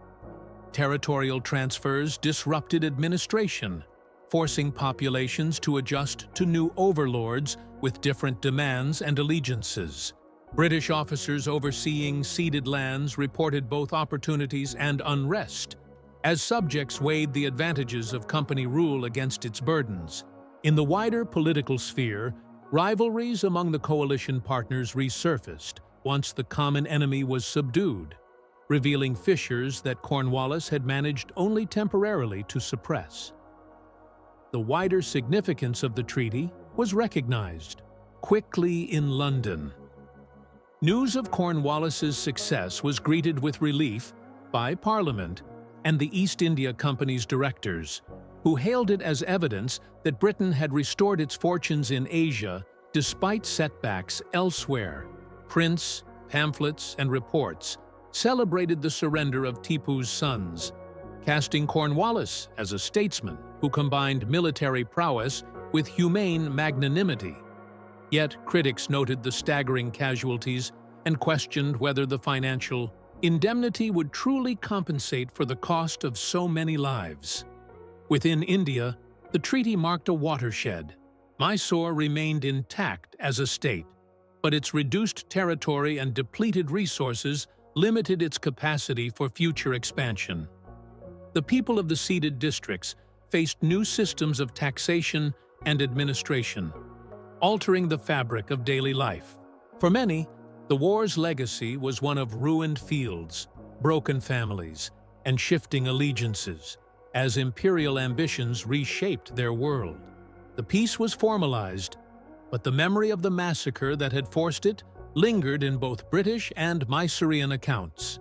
Territorial transfers disrupted administration, forcing populations to adjust to new overlords with different demands and allegiances. British officers overseeing ceded lands reported both opportunities and unrest, as subjects weighed the advantages of company rule against its burdens. In the wider political sphere, rivalries among the coalition partners resurfaced once the common enemy was subdued, revealing fissures that Cornwallis had managed only temporarily to suppress. The wider significance of the treaty was recognized quickly in London. News of Cornwallis's success was greeted with relief by Parliament and the East India Company's directors, who hailed it as evidence that Britain had restored its fortunes in Asia despite setbacks elsewhere. Prints, pamphlets, and reports celebrated the surrender of Tipu's sons, casting Cornwallis as a statesman who combined military prowess with humane magnanimity. Yet critics noted the staggering casualties and questioned whether the financial indemnity would truly compensate for the cost of so many lives. Within India, the treaty marked a watershed. Mysore remained intact as a state, but its reduced territory and depleted resources limited its capacity for future expansion. The people of the ceded districts faced new systems of taxation and administration, altering the fabric of daily life. For many, the war's legacy was one of ruined fields, broken families, and shifting allegiances, as imperial ambitions reshaped their world. The peace was formalized, but the memory of the massacre that had forced it lingered in both British and Mysorean accounts.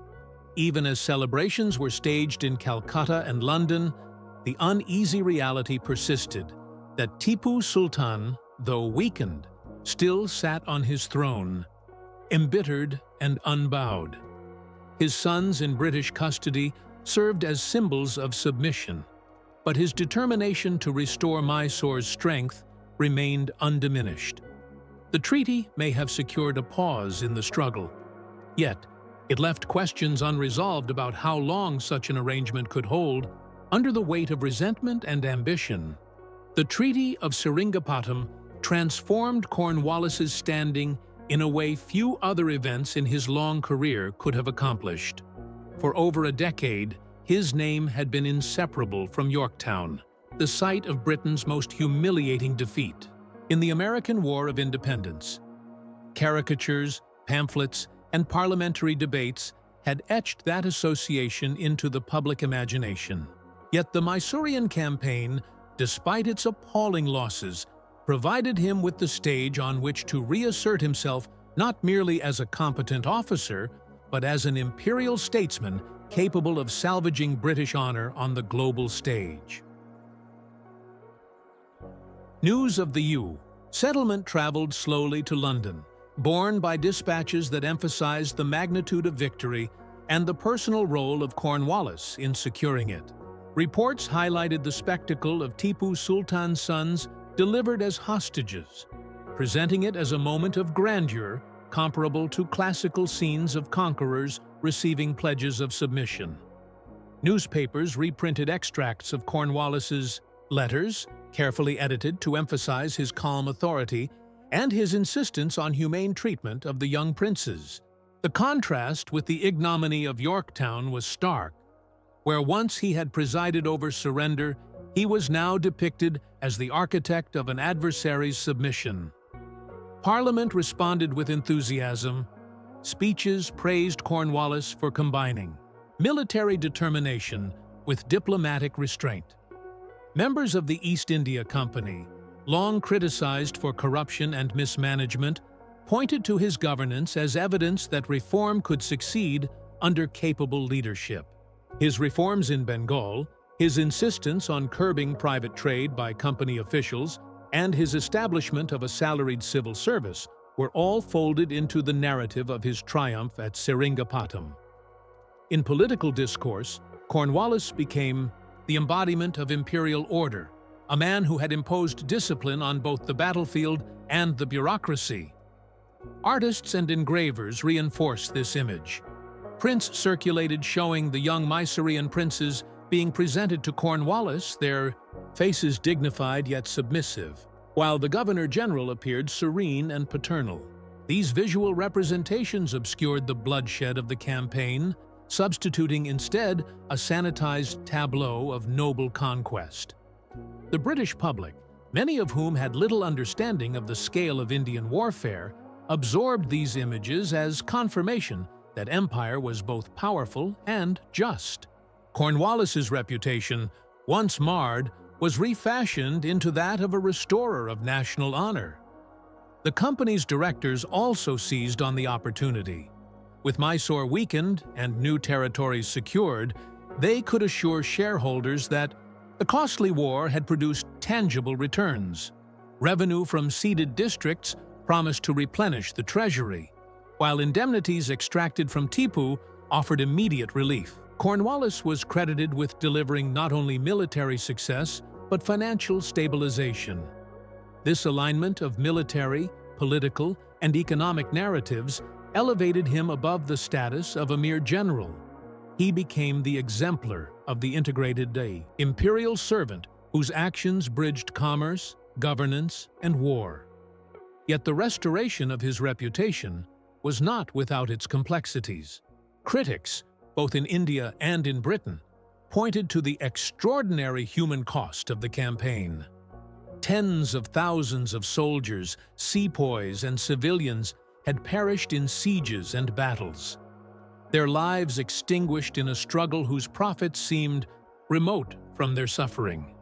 Even as celebrations were staged in Calcutta and London, the uneasy reality persisted that Tipu Sultan, though weakened, still sat on his throne, embittered and unbowed. His sons in British custody served as symbols of submission, but his determination to restore Mysore's strength remained undiminished. The treaty may have secured a pause in the struggle, yet it left questions unresolved about how long such an arrangement could hold under the weight of resentment and ambition. The Treaty of Seringapatam transformed Cornwallis's standing in a way few other events in his long career could have accomplished. For over a decade, his name had been inseparable from Yorktown, the site of Britain's most humiliating defeat in the American War of Independence. Caricatures, pamphlets, and parliamentary debates had etched that association into the public imagination. Yet the Mysorean campaign, despite its appalling losses, provided him with the stage on which to reassert himself not merely as a competent officer, but as an imperial statesman capable of salvaging British honor on the global stage. News of the settlement traveled slowly to London, borne by dispatches that emphasized the magnitude of victory and the personal role of Cornwallis in securing it. Reports highlighted the spectacle of Tipu Sultan's sons delivered as hostages, presenting it as a moment of grandeur comparable to classical scenes of conquerors receiving pledges of submission. Newspapers reprinted extracts of Cornwallis's letters, carefully edited to emphasize his calm authority and his insistence on humane treatment of the young princes. The contrast with the ignominy of Yorktown was stark. Where once he had presided over surrender, he was now depicted as the architect of an adversary's submission. Parliament responded with enthusiasm. Speeches praised Cornwallis for combining military determination with diplomatic restraint. Members of the East India Company, long criticized for corruption and mismanagement, pointed to his governance as evidence that reform could succeed under capable leadership. His reforms in Bengal, his insistence on curbing private trade by company officials, and his establishment of a salaried civil service were all folded into the narrative of his triumph at Seringapatam. In political discourse, Cornwallis became the embodiment of imperial order, a man who had imposed discipline on both the battlefield and the bureaucracy. Artists and engravers reinforced this image. Prints circulated showing the young Mysorean princes being presented to Cornwallis, their faces dignified yet submissive, while the governor-general appeared serene and paternal. These visual representations obscured the bloodshed of the campaign, substituting instead a sanitized tableau of noble conquest. The British public, many of whom had little understanding of the scale of Indian warfare, absorbed these images as confirmation that empire was both powerful and just. Cornwallis's reputation, once marred, was refashioned into that of a restorer of national honor. The company's directors also seized on the opportunity. With Mysore weakened and new territories secured, they could assure shareholders that the costly war had produced tangible returns. Revenue from ceded districts promised to replenish the treasury, while indemnities extracted from Tipu offered immediate relief. Cornwallis was credited with delivering not only military success, but financial stabilization. This alignment of military, political, and economic narratives elevated him above the status of a mere general. He became the exemplar of the integrated imperial servant whose actions bridged commerce, governance, and war. Yet the restoration of his reputation was not without its complexities. Critics, both in India and in Britain, pointed to the extraordinary human cost of the campaign. Tens of thousands of soldiers, sepoys, and civilians had perished in sieges and battles, their lives extinguished in a struggle whose profits seemed remote from their suffering.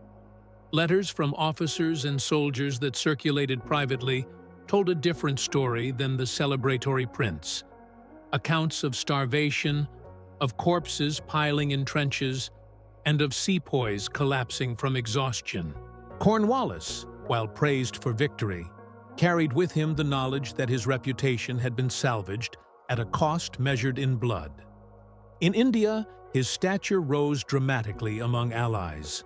Letters from officers and soldiers that circulated privately told a different story than the celebratory prints. Accounts of starvation, of corpses piling in trenches, and of sepoys collapsing from exhaustion. Cornwallis, while praised for victory, carried with him the knowledge that his reputation had been salvaged at a cost measured in blood. In India, his stature rose dramatically among allies.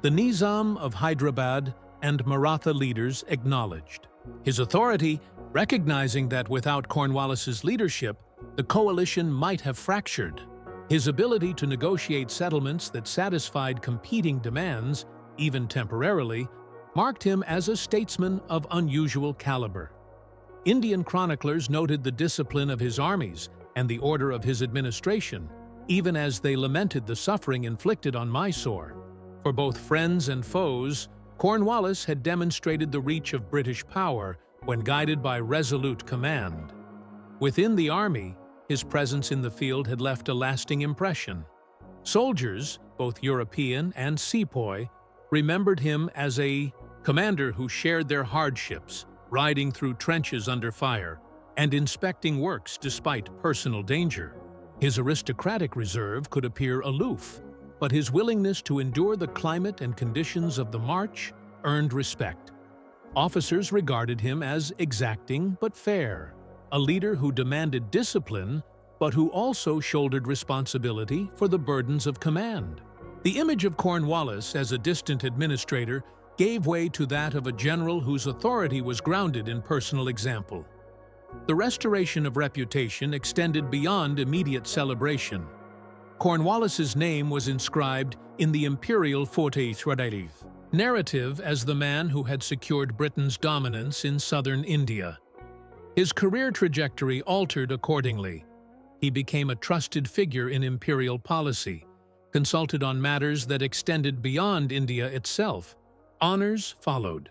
The Nizam of Hyderabad and Maratha leaders acknowledged his authority, recognizing that without Cornwallis's leadership, the coalition might have fractured. His ability to negotiate settlements that satisfied competing demands, even temporarily, marked him as a statesman of unusual caliber. Indian chroniclers noted the discipline of his armies and the order of his administration, even as they lamented the suffering inflicted on Mysore. For both friends and foes, Cornwallis had demonstrated the reach of British power when guided by resolute command. Within the army, his presence in the field had left a lasting impression. Soldiers, both European and sepoy, remembered him as a commander who shared their hardships, riding through trenches under fire, and inspecting works despite personal danger. His aristocratic reserve could appear aloof, but his willingness to endure the climate and conditions of the march earned respect. Officers regarded him as exacting but fair, a leader who demanded discipline, but who also shouldered responsibility for the burdens of command. The image of Cornwallis as a distant administrator gave way to that of a general whose authority was grounded in personal example. The restoration of reputation extended beyond immediate celebration. Cornwallis's name was inscribed in the imperial fragility narrative as the man who had secured Britain's dominance in southern India. His career trajectory altered accordingly. He became a trusted figure in imperial policy, consulted on matters that extended beyond India itself. Honors followed.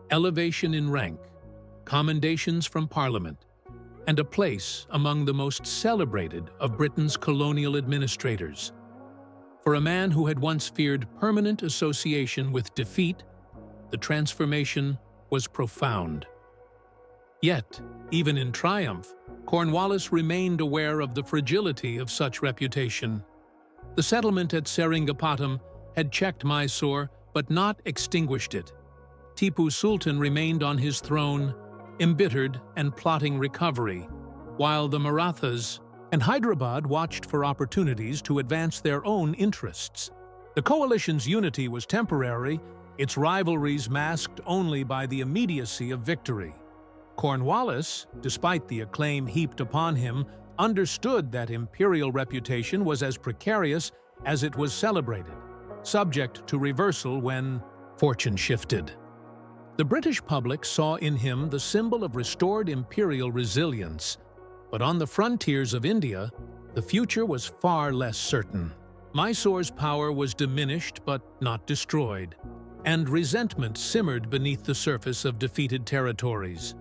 Elevation in rank, commendations from Parliament, and a place among the most celebrated of Britain's colonial administrators. For a man who had once feared permanent association with defeat, the transformation was profound. Yet, even in triumph, Cornwallis remained aware of the fragility of such reputation. The settlement at Seringapatam had checked Mysore, but not extinguished it. Tipu Sultan remained on his throne, embittered and plotting recovery, while the Marathas and Hyderabad watched for opportunities to advance their own interests. The coalition's unity was temporary, its rivalries masked only by the immediacy of victory. Cornwallis, despite the acclaim heaped upon him, understood that imperial reputation was as precarious as it was celebrated, subject to reversal when fortune shifted. The British public saw in him the symbol of restored imperial resilience, but on the frontiers of India, the future was far less certain. Mysore's power was diminished but not destroyed, and resentment simmered beneath the surface of defeated territories.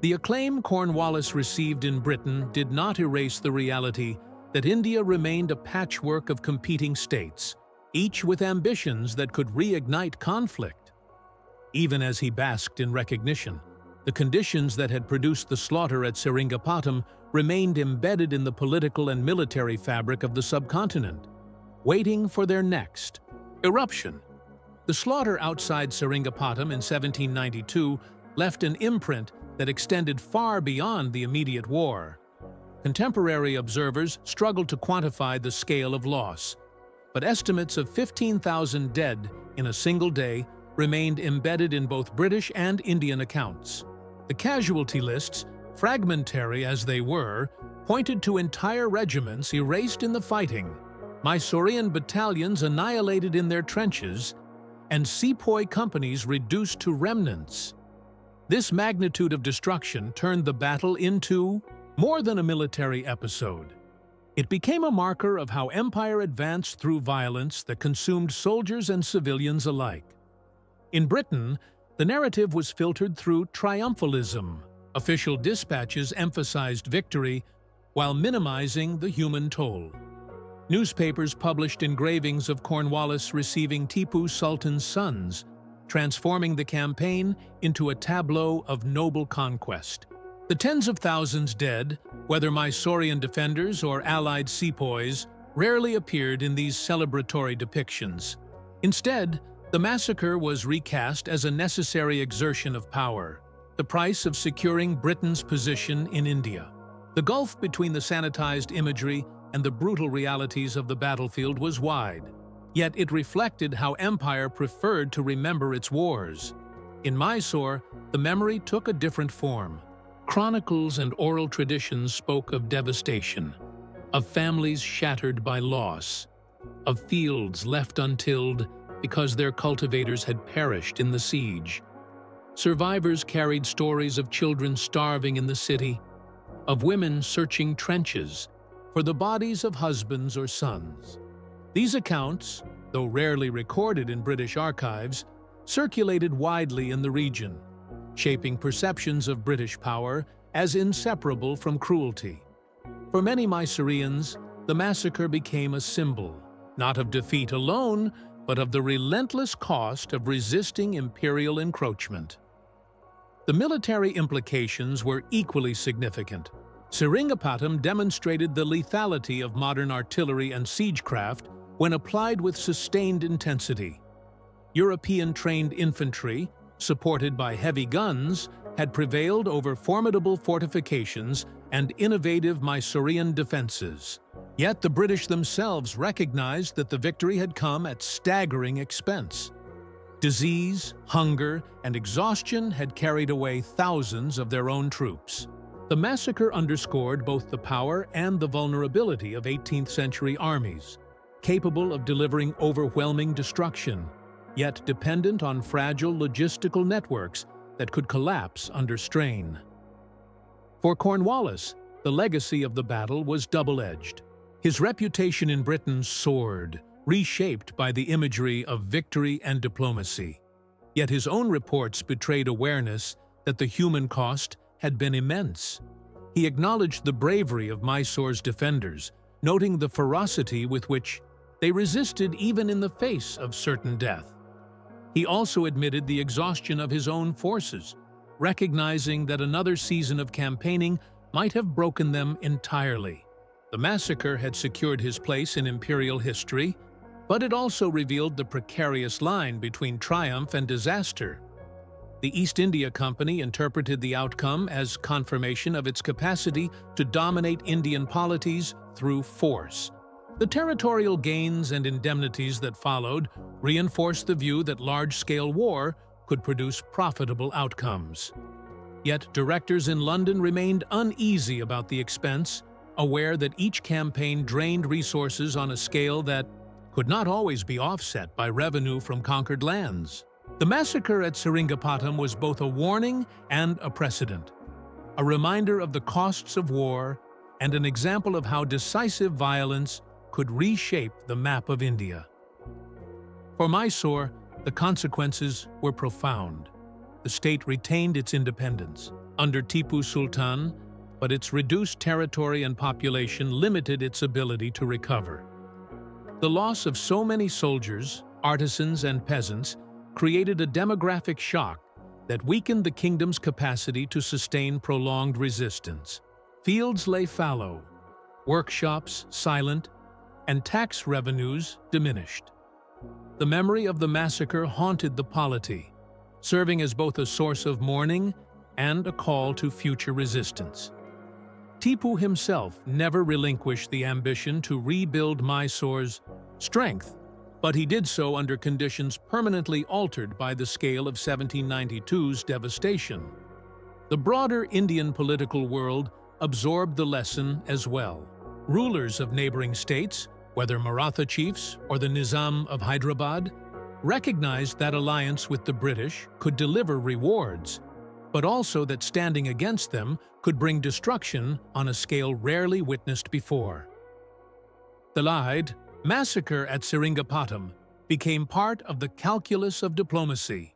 The acclaim Cornwallis received in Britain did not erase the reality that India remained a patchwork of competing states, each with ambitions that could reignite conflict. Even as he basked in recognition, the conditions that had produced the slaughter at Seringapatam remained embedded in the political and military fabric of the subcontinent, waiting for their next eruption. The slaughter outside Seringapatam in 1792 left an imprint that extended far beyond the immediate war. Contemporary observers struggled to quantify the scale of loss, but estimates of 15,000 dead in a single day remained embedded in both British and Indian accounts. The casualty lists, fragmentary as they were, pointed to entire regiments erased in the fighting, Mysorean battalions annihilated in their trenches, and sepoy companies reduced to remnants. This magnitude of destruction turned the battle into more than a military episode. It became a marker of how empire advanced through violence that consumed soldiers and civilians alike. In Britain, the narrative was filtered through triumphalism. Official dispatches emphasized victory while minimizing the human toll. Newspapers published engravings of Cornwallis receiving Tipu Sultan's sons, transforming the campaign into a tableau of noble conquest. The tens of thousands dead, whether Mysorean defenders or allied sepoys, rarely appeared in these celebratory depictions. Instead, the massacre was recast as a necessary exertion of power, the price of securing Britain's position in India. The gulf between the sanitized imagery and the brutal realities of the battlefield was wide, yet it reflected how empire preferred to remember its wars. In Mysore, the memory took a different form. Chronicles and oral traditions spoke of devastation, of families shattered by loss, of fields left untilled because their cultivators had perished in the siege. Survivors carried stories of children starving in the city, of women searching trenches for the bodies of husbands or sons. These accounts, though rarely recorded in British archives, circulated widely in the region, shaping perceptions of British power as inseparable from cruelty. For many Mysoreans, the massacre became a symbol, not of defeat alone, but of the relentless cost of resisting imperial encroachment. The military implications were equally significant. Seringapatam demonstrated the lethality of modern artillery and siegecraft when applied with sustained intensity. European-trained infantry, supported by heavy guns, had prevailed over formidable fortifications and innovative Mysorean defenses. Yet the British themselves recognized that the victory had come at staggering expense. Disease, hunger, and exhaustion had carried away thousands of their own troops. The massacre underscored both the power and the vulnerability of 18th-century armies, capable of delivering overwhelming destruction, yet dependent on fragile logistical networks that could collapse under strain. For Cornwallis, the legacy of the battle was double-edged. His reputation in Britain soared, reshaped by the imagery of victory and diplomacy. Yet his own reports betrayed awareness that the human cost had been immense. He acknowledged the bravery of Mysore's defenders, noting the ferocity with which they resisted even in the face of certain death. He also admitted the exhaustion of his own forces, recognizing that another season of campaigning might have broken them entirely. The massacre had secured his place in imperial history, but it also revealed the precarious line between triumph and disaster. The East India Company interpreted the outcome as confirmation of its capacity to dominate Indian polities through force. The territorial gains and indemnities that followed reinforced the view that large-scale war could produce profitable outcomes. Yet directors in London remained uneasy about the expense, aware that each campaign drained resources on a scale that could not always be offset by revenue from conquered lands. The massacre at Seringapatam was both a warning and a precedent, a reminder of the costs of war and an example of how decisive violence could reshape the map of India. For Mysore, the consequences were profound. The state retained its independence under Tipu Sultan, but its reduced territory and population limited its ability to recover. The loss of so many soldiers, artisans, and peasants created a demographic shock that weakened the kingdom's capacity to sustain prolonged resistance. Fields lay fallow, workshops silent, and tax revenues diminished. The memory of the massacre haunted the polity, serving as both a source of mourning and a call to future resistance. Tipu himself never relinquished the ambition to rebuild Mysore's strength, but he did so under conditions permanently altered by the scale of 1792's devastation. The broader Indian political world absorbed the lesson as well. Rulers of neighboring states, whether Maratha chiefs or the Nizam of Hyderabad, recognized that alliance with the British could deliver rewards, but also that standing against them could bring destruction on a scale rarely witnessed before. The massacre at Seringapatam became part of the calculus of diplomacy,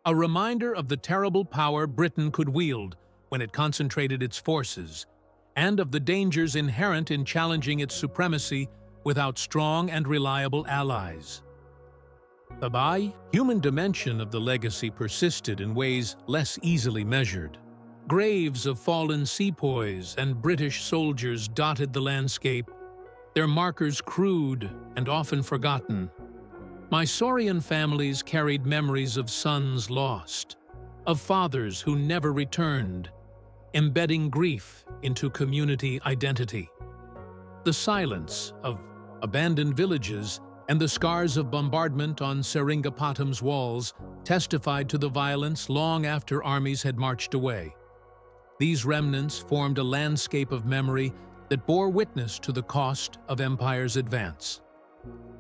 a reminder of the terrible power Britain could wield when it concentrated its forces, and of the dangers inherent in challenging its supremacy without strong and reliable allies. The human dimension of the legacy persisted in ways less easily measured. Graves of fallen sepoys and British soldiers dotted the landscape, their markers crude and often forgotten. Mysorean families carried memories of sons lost, of fathers who never returned, embedding grief into community identity. The silence of abandoned villages and the scars of bombardment on Seringapatam's walls testified to the violence long after armies had marched away. These remnants formed a landscape of memory that bore witness to the cost of empire's advance.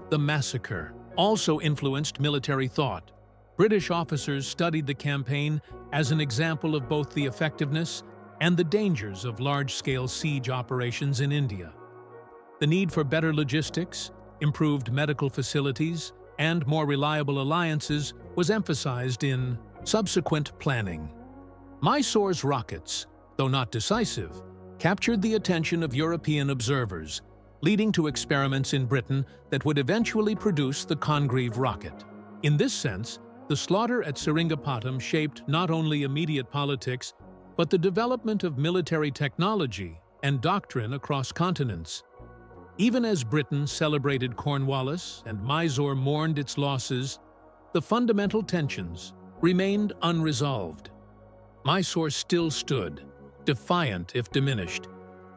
The massacre also influenced military thought. British officers studied the campaign as an example of both the effectiveness and the dangers of large-scale siege operations in India. The need for better logistics, improved medical facilities, and more reliable alliances was emphasized in subsequent planning. Mysore's rockets, though not decisive, captured the attention of European observers, leading to experiments in Britain that would eventually produce the Congreve rocket. In this sense, the slaughter at Seringapatam shaped not only immediate politics, but the development of military technology and doctrine across continents. Even as Britain celebrated Cornwallis and Mysore mourned its losses, the fundamental tensions remained unresolved. Mysore still stood, defiant if diminished,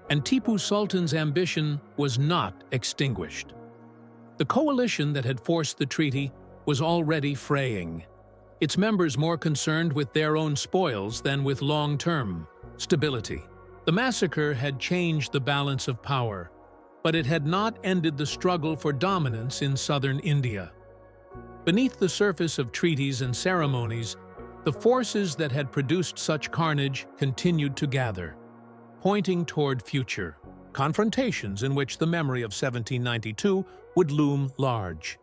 and Tipu Sultan's ambition was not extinguished. The coalition that had forced the treaty was already fraying, its members more concerned with their own spoils than with long-term stability. The massacre had changed the balance of power, but it had not ended the struggle for dominance in southern India. Beneath the surface of treaties and ceremonies, the forces that had produced such carnage continued to gather, pointing toward future confrontations in which the memory of 1792 would loom large.